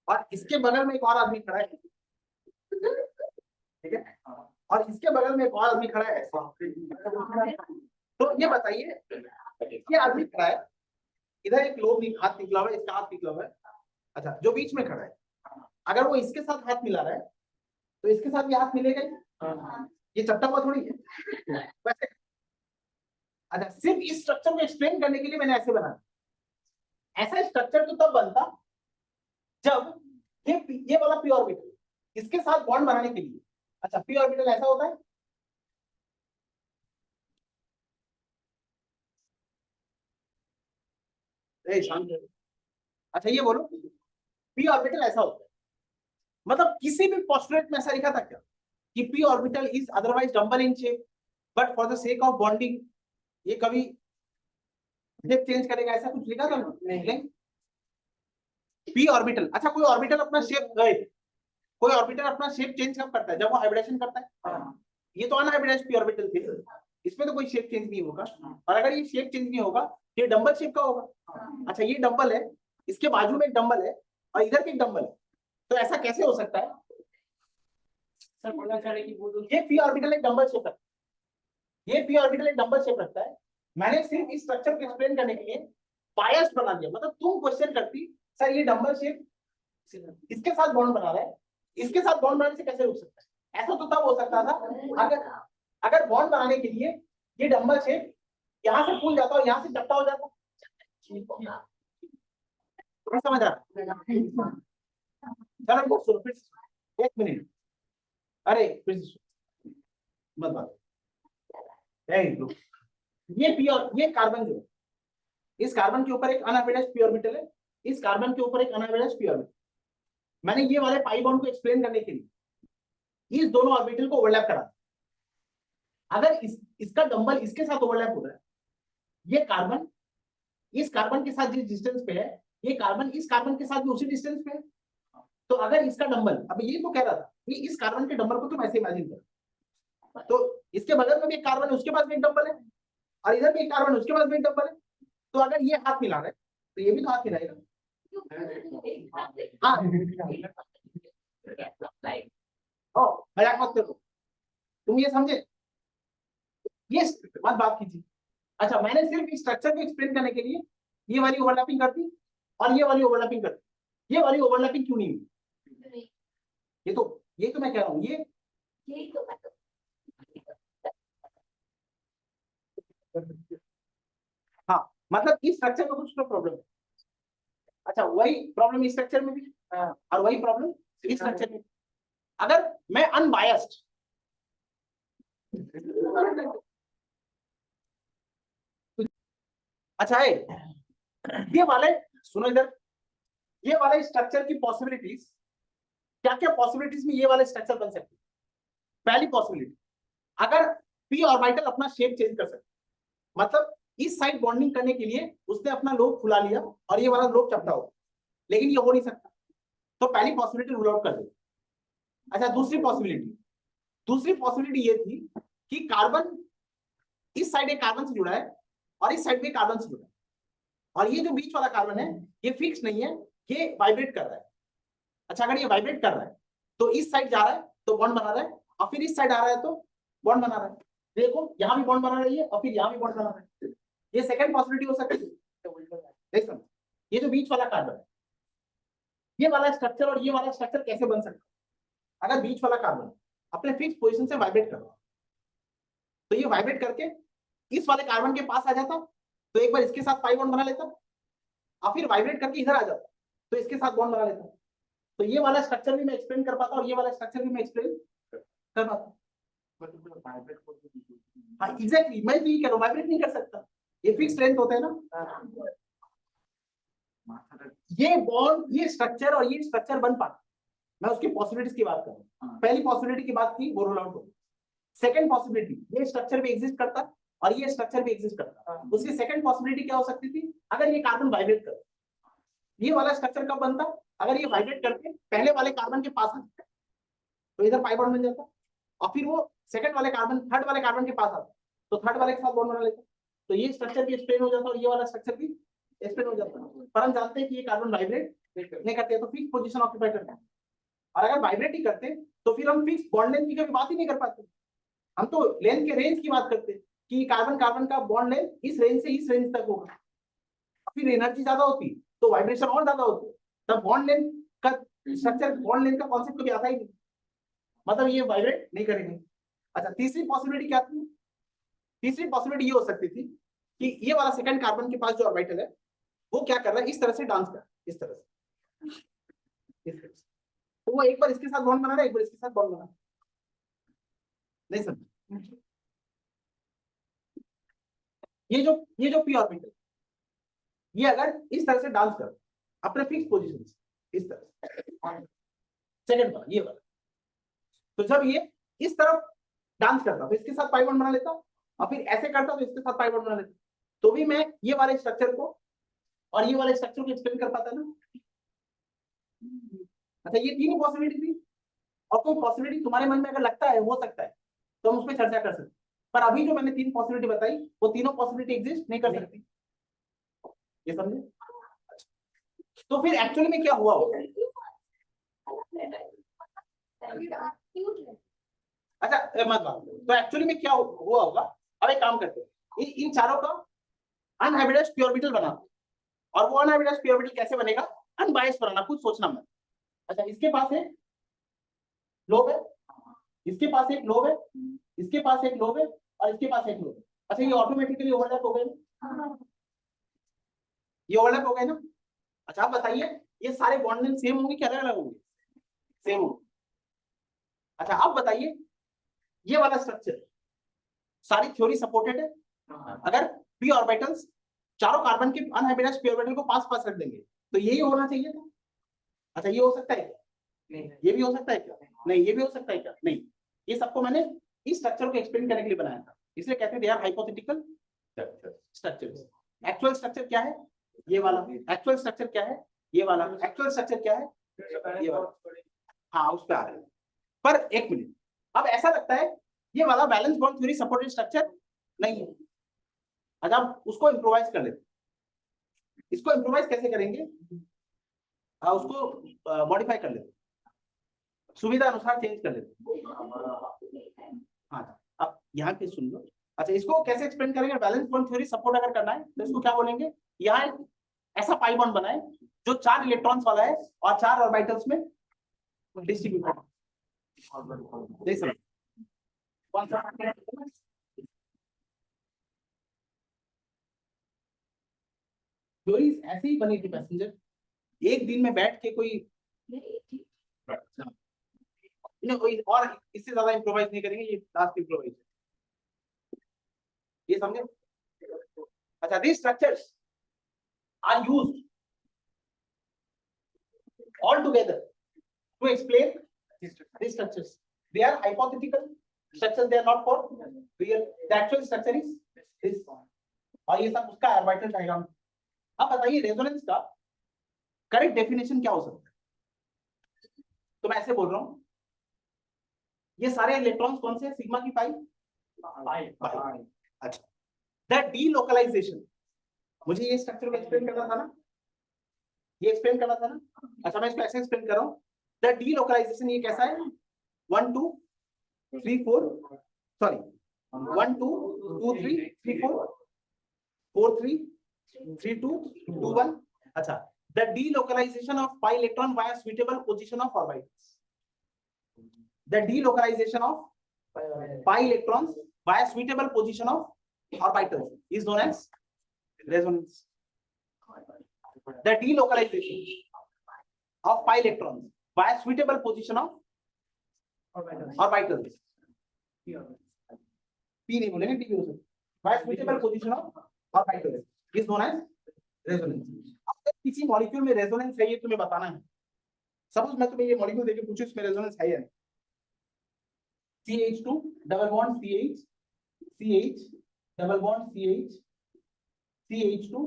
और इसके बगल में एक और आदमी खड़ा है, ठीक है, और इसके बगल में एक और आदमी खड़ा है ऐसा। तो ये बताइए, ये आदमी खड़ा है, इधर एक लोग हाथ निकला हुआ है, इसका हाथ निकला हुआ है। अच्छा जो बीच में खड़ा है, अगर वो इसके साथ हाथ मिला रहा है तो इसके साथ भी हाथ मिलेगा ही। ये चपटा हुआ थोड़ी है वैसे। अच्छा सिर्फ इस स्ट्रक्चर को एक्सप्लेन करने के लिए मैंने ऐसे बनाया। ऐसा स्ट्रक्चर तो तब बनता जब ये वाला पी ऑर्बिटल इसके साथ बॉन्ड बनाने के लिए। अच्छा पी ऑर्बिटल ऐसा होता है, शांत रहो। अच्छा ये बोलो, पी ऑर्बिटल ऐसा होता है, मतलब किसी भी पोस्टुलेट में ऐसा लिखा था क्या कि P orbital is otherwise dumbbell in shape but for the sake of bonding ये कभी शेप चेंज करेगा, ऐसा कुछ लिखा था? नहीं। पी ऑर्बिटल, अच्छा कोई ऑर्बिटल अपना शेप कोई ऑर्बिटल अपना शेप चेंज कब करता है? जब वो हाइब्रिडेशन करता है। ये तो अनहाइब्रिडाइज्ड पी ऑर्बिटल थे, इसमें तो कोई शेप चेंज नहीं होगा, और अगर ये शेप चेंज नहीं होगा ये डंबल शेप का होगा। अच्छा ये डंबल है, इसके बाजू में एक डंबल है और इधर भी एक डंबल है, तो ऐसा कैसे हो सकता है? सर बोलना चाह रहे कि वो ये पी ऑर्बिटल एक डंबल शेप रखता है, ये पी ऑर्बिटल एक डंबल शेप रखता है। मैंने सिर्फ इस स्ट्रक्चर को एक्सप्लेन करने के लिए बायस बना दिया, मतलब तुम क्वेश्चन करती सर ये डंबल शेप इसके साथ बॉन्ड बना रहा है, इसके साथ बॉन्ड बनाने से कैसे रुक सकता है? ऐसा तो तब हो सकता था अगर बॉन्ड बनाने के लिए ये डंबल शेप यहाँ से फूल जाता और यहाँ से चपटा हो जाता। समझ आ रहा? चलो सुनो फिर, एक मिनट, अरे फिर मत बात। ये पी और ये कार्बन जो है, इस कार्बन के ऊपर एक अनहाइब्रिडाइज्ड पी ऑर्बिटल है, इस कार्बन के ऊपर एक अनहाइब्रिडाइज्ड पी ऑर्बिटल। मैंने ये वाले पाई बॉन्ड को एक्सप्लेन करने के लिए इस दोनों ऑर्बिटल को ओवरलैप करा। अगर इसका डंबल इसके साथ ओवरलैप हो रहा है, ये कार्बन इस कार्बन के साथ जिस डिस्टेंस पे है, ये कार्बन इस कार्बन के साथ भी उसी डिस्टेंस पे है। तो अगर इसका डंबल, अब ये तो कह रहा था कि इस कार्बन के डंबल को तुम ऐसे इमेजिन करो, तो इसके बगल में भी एक कार्बन है, उसके पास भी एक डंबल है, और इधर भी एक कार्बन, उसके पास भी एक डंबल है। तो अगर ये हाथ मिला रहा है तो ये भी तो हाथ मिलाएगा। हाँ मजाक मत करो, तुम ये समझे, ये मत बात कीजिए। अच्छा मैंने सिर्फ इस स्ट्रक्चर को एक्सप्लेन करने के लिए ये वाली ओवरलैपिंग कर दी और ये वाली ओवरलैपिंग कर दी। ये वाली ओवरलैपिंग क्यों नहीं हुई? ये तो मैं कह रहा हूँ, ये हाँ मतलब इस स्ट्रक्चर में कुछ तो प्रॉब्लम है। अच्छा वही प्रॉब्लम इस स्ट्रक्चर में भी और वही प्रॉब्लम इस स्ट्रक्चर में। अगर मैं अनबायस्ड अच्छा है ये वाले, सुनो इधर, ये वाले स्ट्रक्चर की पॉसिबिलिटीज क्या क्या पॉसिबिलिटीज में ये वाले स्ट्रक्चर बन सकते हैं। पहली पॉसिबिलिटी, अगर पी ऑर्बिटल अपना शेप चेंज कर सकते, मतलब इस साइड बॉन्डिंग करने के लिए उसने अपना लोब फुला लिया और ये वाला लोब चपटा हो, लेकिन ये हो नहीं सकता, तो पहली पॉसिबिलिटी रूल आउट कर दे। अच्छा दूसरी पॉसिबिलिटी ये थी कि कार्बन इस साइड एक कार्बन से जुड़ा है और इस साइड में कार्बन से जुड़ा है, और ये जो बीच वाला कार्बन है ये फिक्स नहीं है, ये वाइब्रेट कर रहा है। अच्छा अगर ये वाइब्रेट कर रहा है तो इस साइड जा रहा है तो बॉन्ड बना रहा है, और फिर इस साइड आ रहा है तो बॉन्ड बना रहा है। देखो यहाँ भी बॉन्ड बना रही है और फिर यहाँ भी बॉन्ड बना रहा है। ये सेकंड पॉसिबिलिटी हो सकती है। देख समझ, ये जो बीच वाला कार्बन है, ये वाला स्ट्रक्चर और ये वाला स्ट्रक्चर कैसे बन सकता है? अगर बीच वाला कार्बन अपने फिक्स पोजीशन से वाइब्रेट कर रहा है, तो ये वाइब्रेट करके इस वाले कार्बन के पास आ जाता, तो एक बार इसके साथ पाई बॉन्ड बना लेता, और फिर वाइब्रेट करके इधर आ जाता, तो इसके साथ बॉन्ड बना लेता। तो ये वाला स्ट्रक्चर भी मैं एक्सप्लेन कर पाता और ये वाला स्ट्रक्चर भी मैं एक्सप्लेन कर पाता। हाँ एग्जैक्टली, मैं तो ये कह रहा हूँ, वाइब्रेट नहीं कर सकता, ये फिक्स लेंथ होता है ना। ये बॉन्ड, ये स्ट्रक्चर और ये स्ट्रक्चर बन पाता, मैं उसकी पॉसिबिलिटीज की बात कर रहा हूँ। पहली पॉसिबिलिटी की बात की, वो रोल आउट हो। सेकंड पॉसिबिलिटी, ये स्ट्रक्चर भी एग्जिस्ट करता और ये स्ट्रक्चर भी एग्जिस्ट करता। उसकी सेकंड पॉसिबिलिटी क्या हो सकती थी? अगर ये कार्बन वाइब्रेट कर, ये वाला स्ट्रक्चर कब बनता? अगर ये वाइब्रेट करके पहले वाले कार्बन के पास आता, तो इधर पाई बॉन्ड बन जाता, और फिर वो सेकंड वाले कार्बन, थर्ड वाले कार्बन के पास आता, तो थर्ड वाले के साथ बॉन्ड बना लेता, तो ये स्ट्रक्चर भी एक्सप्लेन हो जाता और ये वाला स्ट्रक्चर भी एक्सप्लेन हो जाता। पर हम जानते हैं कि ये कार्बन वाइब्रेट नहीं करते, तो फिक्स पोजीशन ऑक्यूपाई करते हैं। और अगर वाइब्रेट ही करते तो फिर हम फिक्स बॉन्ड लेंथ की कभी बात ही नहीं कर पाते, हम तो लेंथ के रेंज की बात करते हैं कि कार्बन कार्बन का बॉन्ड लेंथ इस रेंज से इस रेंज तक होगा। फिर एनर्जी ज्यादा होती तो वाइब्रेशन और ज्यादा होती, तब बॉन्ड लेंथ का स्ट्रक्चर, बॉन्ड लेंथ का कॉन्सेप्ट कभी आता ही नहीं, मतलब ये वाइब्रेट नहीं करेंगे। अच्छा, तीसरी पॉसिबिलिटी क्या थी? तीसरी पॉसिबिलिटी ये हो सकती थी कि ये वाला सेकंड कार्बन के पास जो ऑर्बिटल है वो क्या कर रहा है, इस तरह से डांस कर रहा है, इस तरह से, तो वो एक बार इसके साथ बॉन्ड बना रहा है, एक बार इसके साथ बॉन्ड बना रहा है। नहीं समझ, ये जो पी ऑर्बिटल, ये अगर इस तरह से डांस कर अपने फिक्स पोजीशन से, इस तरह से, सेकंड वाला ये वाला, तो जब ये इस तरफ डांस करता तो इसके साथ पाई बॉन्ड बना लेता, और फिर ऐसे करता तो इसके साथ पाई बॉन्ड बना लेता, तो भी मैं ये वाले स्ट्रक्चर को और ये वाले स्ट्रक्चर को एक्सप्लेन कर पाता ना। अच्छा, ये तीन पॉसिबिलिटी थी, और कोई पॉसिबिलिटी तुम्हारे मन में अगर लगता है, हो सकता है, तो हम उस पर चर्चा कर सकते, पर अभी जो मैंने तीन पॉसिबिलिटी बताई वो तीनों पॉसिबिलिटी एग्जिस्ट नहीं कर सकती, ये समझे? तो फिर एक्चुअली में क्या हुआ होगा? अच्छा मत बात, तो एक्चुअली में क्या हुआ होगा? अब एक काम करते हैं, इन चारों का अनहाइब्रिडाइज्ड पी ऑर्बिटल बना, और वो अनहाइब्रिडाइज्ड पी ऑर्बिटल कैसे बनेगा? अनबायस्ड बनाना, कुछ सोचना मत। अच्छा, इसके पास एक लोब है, इसके पास एक लोब है, इसके पास एक लोब है, और इसके पास एक लोब है। अच्छा, ये ऑटोमेटिकली ओवरलैप हो गए ना? ये ओवरलैप हो गए ना? अच्छा, आप बताइए, ये सारे बॉन्ड लेंथ सेम होंगे क्या अलग अलग होंगे? सेम होंगे। अच्छा, आप बताइए, ये वाला स्ट्रक्चर सारी थ्योरी सपोर्टेड है? अगर पी ऑर्बिटल्स चारों कार्बन के अनहाइब्रिडाइज्ड पी ऑर्बिटल को पास पास रख देंगे तो यही होना चाहिए था। अच्छा, ये हो सकता है क्या? नहीं। ये भी हो सकता है क्या? नहीं। ये भी हो सकता है क्या? नहीं। ये सबको मैंने इस स्ट्रक्चर को एक्सप्लेन करने के लिए बनाया था, इसलिए कहते हैं they are hypothetical structures. Actual structure क्या है? ये वाला। एक्चुअल स्ट्रक्चर क्या है? ये वाला। एक्चुअल स्ट्रक्चर क्या है? ये वाला। हाँ, उस पर आ रहे हैं, पर एक मिनट, अब ऐसा लगता है ये वाला valence bond theory supported structure नहीं है। अच्छा, अब उसको इम्प्रोवाइज कर लेते, इसको इम्प्रोवाइज कैसे करेंगे? उसको मॉडिफाई कर लेते, सुविधा अनुसार चेंज कर लेते। हाँ, अब यहाँ पे सुन लो। अच्छा, इसको कैसे एक्सप्लेन करेंगे? बैलेंस बॉन्ड थ्योरी सपोर्ट अगर करना है तो इसको क्या बोलेंगे? यहाँ एक ऐसा पाई बॉन्ड बनाए जो 4 इलेक्ट्रॉन्स वाला है और 4 ऑर्बिटल्स में डिस्ट्रीब्यूटेड। देख समझ कौन सा थ्योरी ऐसे ही बनी थी पैसेंजर, एक दिन में बैठ के कोई और इससे ज्यादा इम्प्रोवाइज नहीं करेंगे, ये लास्ट इम्प्रोवाइज, ये समझे? अच्छा, these structures are used all together to explain these structures. They are hypothetical structures, they are not for real. The actual structure is this, और ये सब उसका ऑर्बिटल डायग्राम। अब बताइए रेजोनेंस का करेक्ट डेफिनेशन क्या हो सकता है? तो मैं ऐसे बोल रहा हूँ, ये सारे इलेक्ट्रॉन्स कौन से? सिग्मा की पाई। अच्छा, द डीलोकलाइजेशन, मुझे ये स्ट्रक्चर को एक्सप्लेन करना था ना, ये एक्सप्लेन करना था ना। अच्छा, मैं इसको ऐसे एक्सप्लेन कर रहा हूँ, द डीलोकलाइजेशन ये कैसा है? 1 2 3 4 सॉरी 1 2 2 3 3 4 4 3 3 2 2 1 अच्छा the delocalization of pi electron via suitable position of orbitals the delocalization of pi electrons via suitable position of orbitals is known as resonance the delocalization of pi electrons via suitable position of orbitals p नहीं बोलेंगे t बोलो via suitable position of orbitals is known as resonance अब किसी molecule में resonance है ये तुम्हें बताना है सपोज मैं तुम्हें ये मॉलिक्यूल देके पूछूं इसमें रेजोनेंस है या नहीं CH2 double bond CH CH double bond CH CH2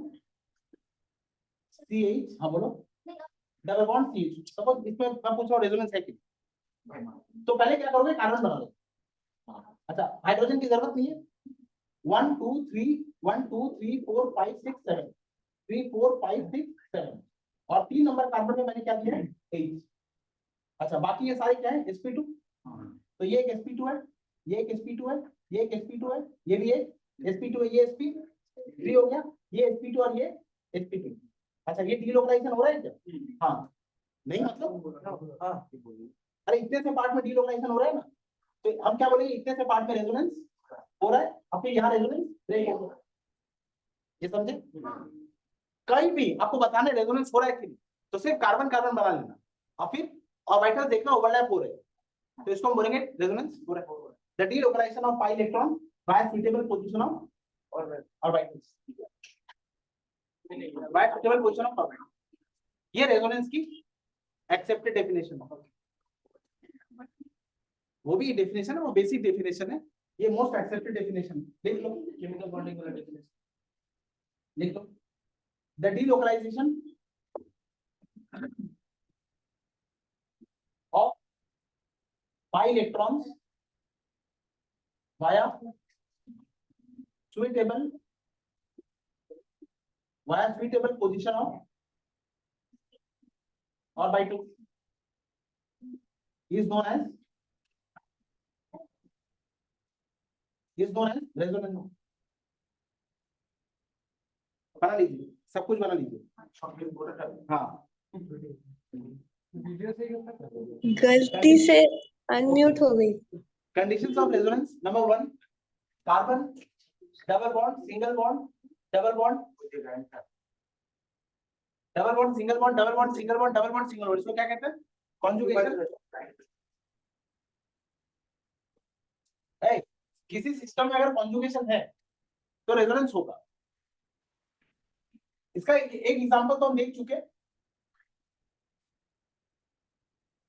CH हाँ बोलो डबल बॉन्ड CH सपोज इसमें मैं पूछ रहा हूँ रेजोनेंस है कि तो पहले क्या करोगे कार्बन बना लो अच्छा हाइड्रोजन की जरूरत नहीं है 1 2 3 1 2 3 4 5 6 7 3 4 5 6 7 और 3 नंबर कार्बन में मैंने क्या दिया है 8 अच्छा बाकी ये सारे क्या है sp2 तो ये एक sp2 है ये एक sp2 है ये एक sp2 है ये भी एक sp2 है ये sp3 हो गया ये sp2 और ये sp2 अच्छा ये डीलोकलाइजेशन हो रहा है क्या हाँ नहीं मतलब हाँ अरे इतने से पार्ट में डीलोकलाइजेशन हो रहा है ना तो हम क्या बोलेंगे इतने से पार्ट में रेजोनेंस हो रहा है अब फिर यहाँ रेजोनेंस ब्रेक हो ये समझे कहीं भी आपको बताना है रेजोनेंस हो रहा है कि नहीं तो सिर्फ कार्बन कार्बन बना लेना और फिर ऑर्बिटल्स देखना ओवरलैप हो रहे हैं तो इसको हम बोलेंगे रेजोनेंस हो रहा है the delocalisation of pi electron by suitable position of orbitals by suitable position of orbitals ये रेजोनेंस की एक्सेप्टेड डेफिनेशन है वो भी डेफिनेशन है वो बेसिक डेफिनेशन है ये मोस्ट एक्सेप्टेड डेफिनेशन लिख लो केमिकल बॉन्डिंग वाला डेफिनेशन लिख लो the delocalisation of pi electrons via suitable position of orbital is known as resonance बना लीजिए सब कुछ बना लीजिए हाँ वीडियो से ही होता है गलती से अनम्यूट हो गई conditions of resonance number 1 carbon double bond single bond double bond double bond single bond double bond single bond double bond single bond इसको क्या कहते हैं conjugation किसी सिस्टम में अगर कॉन्जुगेशन है तो रेजोनेंस होगा इसका एक एग्जांपल तो हम देख चुके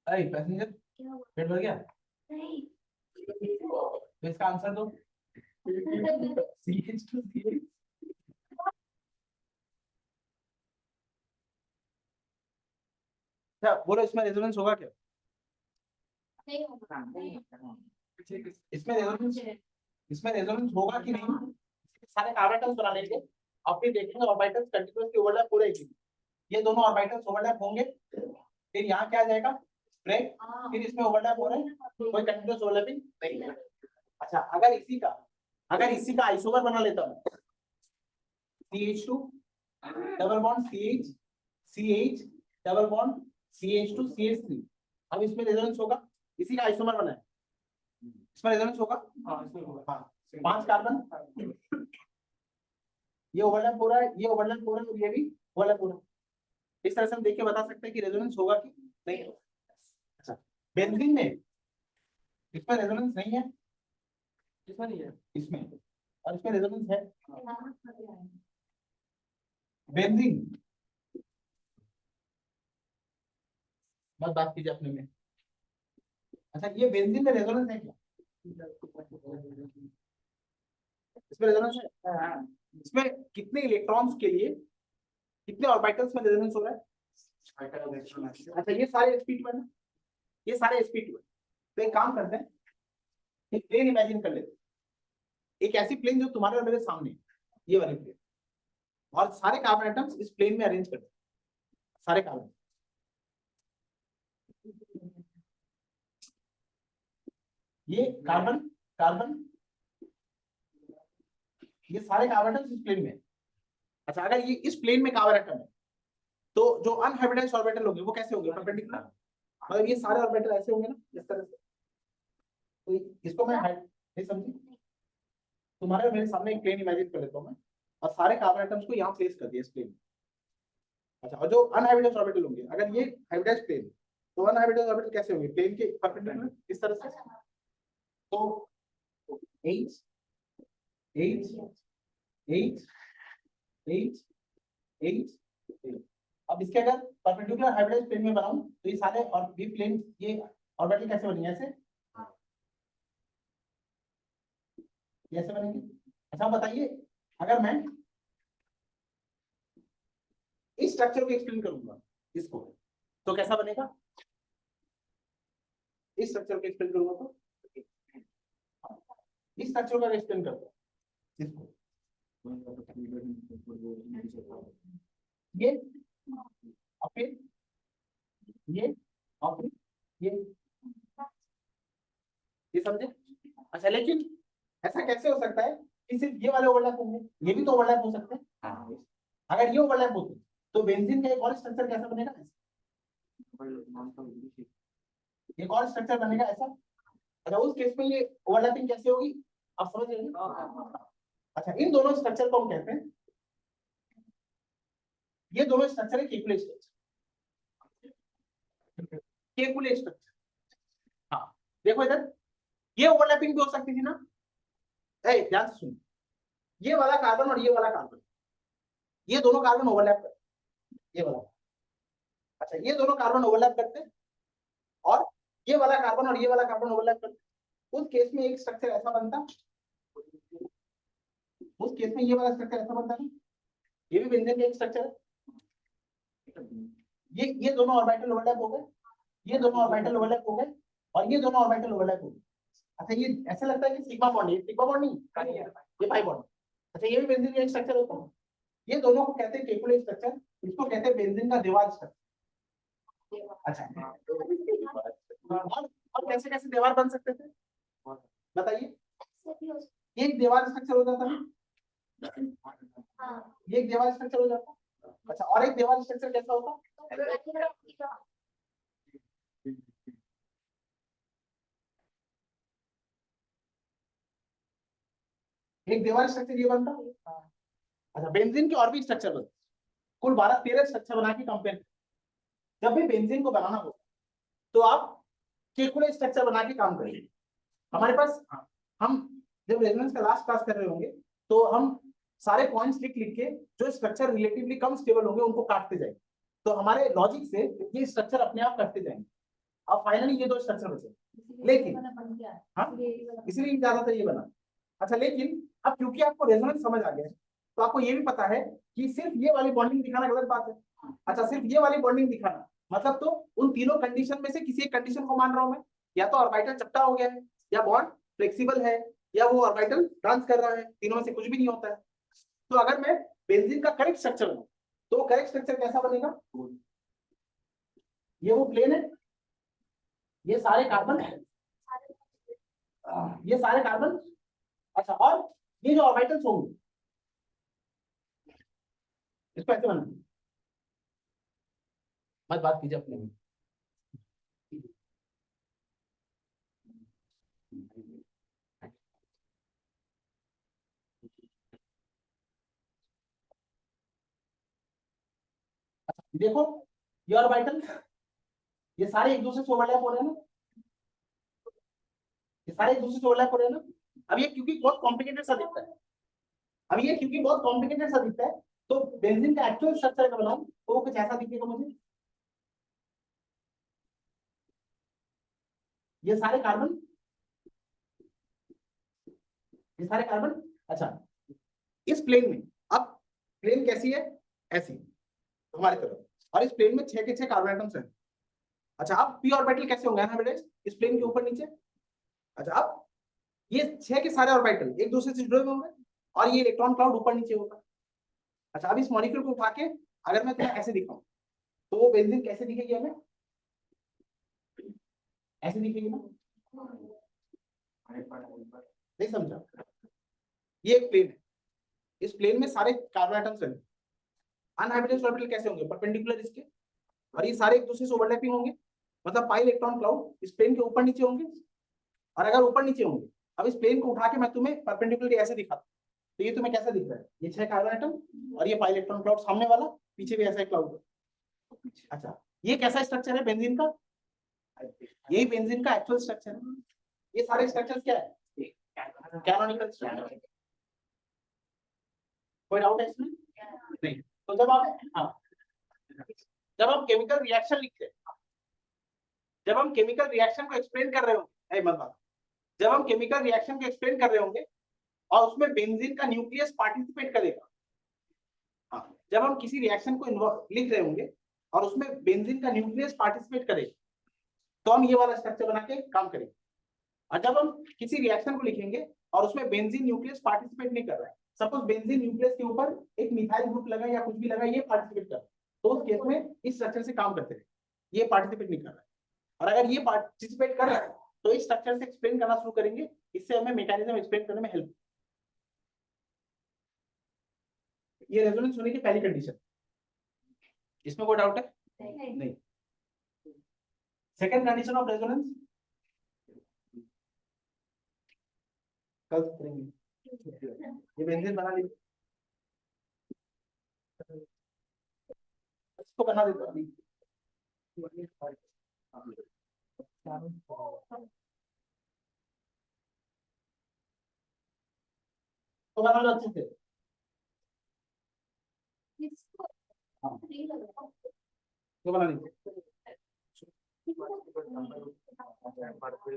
पैसेंजर पेट भर गया तो इसका आंसर दो CH2 CH क्या बोलो इसमें रेजोनेंस होगा क्या इसमें रेजोनेंस होगा कि नहीं सारे ऑर्बिटल्स बना लेंगे और फिर देखेंगे ऑर्बिटल्स कंटीन्यूअसली ओवरलैप हो रहे हैं ये दोनों ऑर्बिटल्स ओवरलैप होंगे फिर यहाँ क्या आ जाएगा ब्रेक फिर इसमें ओवरलैप हो रहे हैं कोई कंटीन्यूअस ओवरलैपिंग नहीं है अच्छा अगर इसी का आइसोमर बना लेता हूँ CH2 double bond CH double bond CH2 CH3 अब इसमें रेजोनेंस होगा इसी का आइसोमर बना है इसमें रेजोनेंस होगा हाँ इसमें होगा हाँ 5 कार्बन ये ओवरलैप हो रहा है ये ओवरलैप हो रहा है और ये भी ओवरलैप हो रहा है इस तरह से हम देख के बता सकते हैं कि रेजोनेंस होगा कि नहीं अच्छा बेंजीन में इसमें रेजोनेंस नहीं है इसमें नहीं है इसमें और इसमें रेजोनेंस है बेंजीन मत बात कीजिए अपने में अच्छा ये बेंजीन में रेजोनेंस है क्या इसमें रेजोनेंस है इसमें कितने इलेक्ट्रॉन्स के लिए कितने ऑर्बिटल्स में रेजोनेंस हो रहा है अच्छा ये सारे sp2 है ना ये सारे sp2 है तो एक काम करते हैं एक प्लेन इमेजिन कर लेते हैं एक ऐसी प्लेन जो तुम्हारे और मेरे सामने है ये वाली प्लेन और सारे कार्बन एटम्स इस प्लेन में अरेंज करते हैं सारे कार्बन ये कार्बन कार्बन, ये सारे कार्बन एटम्स इस प्लेन में। अच्छा अगर ये इस प्लेन में कार्बन एटम है तो जो अनहाइब्रिडाइज्ड ऑर्बिटल होंगे वो कैसे होंगे, परपेंडिकुलर, मतलब ये सारे ऑर्बिटल ऐसे होंगे ना इस तरह से। तो इसको मैं नहीं समझी, तुम्हारे और मेरे सामने एक प्लेन इमेजिन कर लेता हूँ मैं, और सारे कार्बन एटम्स को यहाँ प्लेस कर दिया इस प्लेन में। अच्छा और जो अनहाइब्रिडाइज्ड ऑर्बिटल होंगे, अगर ये हाइब्रिडाइज्ड प्लेन तो अनहाइब्रिडाइज्ड ऑर्बिटल कैसे होंगे, प्लेन के परपेंडिकुलर इस तरह से। तो 8 8 8 8 8 8। अब इसके अगर परपेंडिकुलर हाइब्रिडाइज्ड प्लेन में बनाऊं तो ये सारे और भी प्लेन ये ऑर्बिटल कैसे बनेंगे, ऐसे ऐसे बनेंगे। अच्छा बताइए अगर मैं इस स्ट्रक्चर को एक्सप्लेन करूंगा इसको तो कैसा बनेगा, इस स्ट्रक्चर को एक्सप्लेन करूंगा तो इस स्ट्रक्चर को एक्सप्लेन करता इसको, ये और फिर ये और फिर ये समझे। अच्छा लेकिन ऐसा कैसे हो सकता है कि सिर्फ ये वाले ओवरलैप होंगे, ये भी तो ओवरलैप हो सकते हैं। अगर ये ओवरलैप होते तो बेंजीन का एक और स्ट्रक्चर कैसा बनेगा, एक और स्ट्रक्चर बनेगा ऐसा। अच्छा उस केस में ये ओवरलैपिंग कैसे होगी, आप समझ रहे हैं। अच्छा इन दोनों स्ट्रक्चर को हम कहते हैं, ये दोनों स्ट्रक्चर है केकुलेट स्ट्रक्चर, केकुलेट स्ट्रक्चर। हाँ देखो इधर ये ओवरलैपिंग भी हो सकती थी ना, ध्यान से सुनो, ये वाला कार्बन और ये वाला कार्बन, ये दोनों कार्बन ओवरलैप करते, ये वाला। अच्छा ये दोनों कार्बन ओवरलैप करते और ये वाला कार्बन और ये वाला कार्बन ओवरलैप करते, उस केस में एक स्ट्रक्चर ऐसा बनता, उस केस में ये वाला स्ट्रक्चर ऐसा बनता है, ये भी बेंजीन का एक स्ट्रक्चर है। ये दोनों ऑर्बिटल ओवरलैप हो गए, ये दोनों ऑर्बिटल ओवरलैप हो गए और ये दोनों ऑर्बिटल ओवरलैप हो गए। अच्छा ये ऐसा लगता है कि सिग्मा बॉन्ड है, सिग्मा बॉन्ड नहीं, ये पाई बॉन्ड। अच्छा ये भी बेंजीन का एक स्ट्रक्चर होता है। ये दोनों को कहते हैं केकुलेट स्ट्रक्चर, इसको कहते हैं बेंजीन का दीवार स्ट्रक्चर। अच्छा और कैसे कैसे दीवार बन सकते थे बताइए, एक दीवार स्ट्रक्चर हो जाता है, ये एक दीवार स्ट्रक्चर हो जाता। अच्छा और एक दीवार स्ट्रक्चर कैसा होता, एक दीवार स्ट्रक्चर ये बनता। अच्छा बेंजीन के और भी स्ट्रक्चर बनते, कुल 12-13 स्ट्रक्चर बना के कंपेयर। जब भी बेंजीन को बनाना हो तो आप केकुलेट स्ट्रक्चर बना के काम करेंगे। हमारे पास हम जब रेजोनेंस का लास्ट क्लास कर रहे होंगे तो हम सारे पॉइंट्स लिख लिख के जो स्ट्रक्चर रिलेटिवली कम स्टेबल होंगे उनको काटते जाएंगे, तो हमारे लॉजिक से ये स्ट्रक्चर अपने आप कटते जाएंगे। अब फाइनली ये दो स्ट्रक्चर बचे, लेकिन हाँ इसलिए ज्यादातर ये बना। अच्छा लेकिन अब क्योंकि आपको रेजोनेंस समझ आ गया है तो आपको ये भी पता है कि सिर्फ ये वाली बॉन्डिंग दिखाना गलत बात है। अच्छा सिर्फ ये वाली बॉन्डिंग दिखाना मतलब तो उन तीनों कंडीशन में से किसी एक कंडीशन को मान रहा हूं मैं, या तो ऑर्बिटल चपटा हो गया है, या बॉन्ड फ्लेक्सिबल है, या वो ऑर्बिटल डांस कर रहा है, तीनों में से कुछ भी नहीं होता है। तो अगर मैं बेंजीन का करेक्ट स्ट्रक्चर बनाऊं तो करेक्ट स्ट्रक्चर कैसा बनेगा, ये वो प्लेन है, ये सारे कार्बन, ये सारे कार्बन। अच्छा और ये जो ऑर्बिटल्स होंगे इसको ऐसे बनाना, मत बात कीजिए अपने में। देखो ये ऑर्बिटल ये सारे एक दूसरे से ओवरलैप हो रहे हैं ना, ये सारे एक दूसरे से ओवरलैप हो रहे हैं ना। अब ये क्योंकि बहुत कॉम्प्लिकेटेड सा दिखता है, अब ये क्योंकि बहुत कॉम्प्लिकेटेड सा दिखता है तो बेंजीन का एक्चुअल स्ट्रक्चर का बनाऊं तो वो कुछ ऐसा दिखेगा मुझे, ये सारे कार्बन, ये सारे कार्बन। अच्छा इस प्लेन में अब प्लेन कैसी है, ऐसी हमारी तरफ, और इस प्लेन में 6 के 6 कार्बन एटम्स हैं। अच्छा अब पी ऑर्बिटल कैसे होंगे अनहाइब्रिडाइज्ड इस प्लेन के ऊपर नीचे। अच्छा अब ये 6 के सारे ऑर्बिटल एक दूसरे से जुड़े हुए होंगे और ये इलेक्ट्रॉन क्लाउड ऊपर नीचे होगा। अच्छा अब इस मॉलिक्यूल को उठा के अगर मैं तुम्हें ऐसे दिखाऊं तो वो बेंजीन कैसे दिखेगी, हमें ऐसे दिखेगी ना। नहीं समझा? ये एक प्लेन है, इस प्लेन में सारे कार्बन एटम्स रहेंगे। अनहाइब्रिडाइज्ड ऑर्बिटल कैसे होंगे? परपेंडिकुलर इसके, और ये सारे एक दूसरे से ओवरलैपिंग होंगे, मतलब पाई इलेक्ट्रॉन क्लाउड इस प्लेन के ऊपर नीचे होंगे। और अगर ऊपर नीचे होंगे, अब इस प्लेन को उठा के मैं तुम्हें परपेंडिकुलरली ऐसे दिखाता हूं, तो ये तुम्हें कैसा दिख रहा है? ये 6 कार्बन एटम और ये पाई इलेक्ट्रॉन क्लाउड सामने वाला, पीछे भी ऐसा क्लाउड है। अच्छा, ये कैसा स्ट्रक्चर है बेंजीन का? यही बेंजीन का एक्चुअल स्ट्रक्चर है। ये सारे स्ट्रक्चर्स क्या है? Canonical structure. कोई डाउट है इसमें? नहीं। तो जब आप केमिकल रिएक्शन लिखते हैं, जब हम केमिकल रिएक्शन को एक्सप्लेन कर रहे होंगे, जब हम केमिकल रिएक्शन को एक्सप्लेन कर रहे होंगे और उसमें बेंजीन का न्यूक्लियस पार्टिसिपेट करेगा, हाँ, जब हम किसी रिएक्शन को लिख रहे होंगे और उसमें बेंजीन का न्यूक्लियस पार्टिसिपेट करेगा, तो हम ये वाला स्ट्रक्चर बना के काम करेंगे। और जब हम किसी रिएक्शन को लिखेंगे और उसमें बेंजीन न्यूक्लियस पार्टिसिपेट नहीं कर रहा है, सपोज बेंजीन न्यूक्लियस के ऊपर एक मिथाइल ग्रुप लगा या कुछ भी लगा, ये पार्टिसिपेट कर रहा है, तो उस केस में इस स्ट्रक्चर से काम करते हैं। ये पार्टिसिपेट नहीं कर रहा है, और अगर ये पार्टिसिपेट कर रहा है तो इस स्ट्रक्चर से एक्सप्लेन करना शुरू करेंगे, इससे हमें मैकेनिज्म एक्सप्लेन करने में हेल्प। ये रेजोनेंस होने की पहली कंडीशन, इसमें कोई डाउट है? नहीं। सेकंड कंडीशन ऑफ रेजोनेंस कल करेंगे। ये बेंजीन बना लीजिए, इसको बना देते हैं अभी। तो बना लो अच्छे से। हाँ, तो बना लीजिए।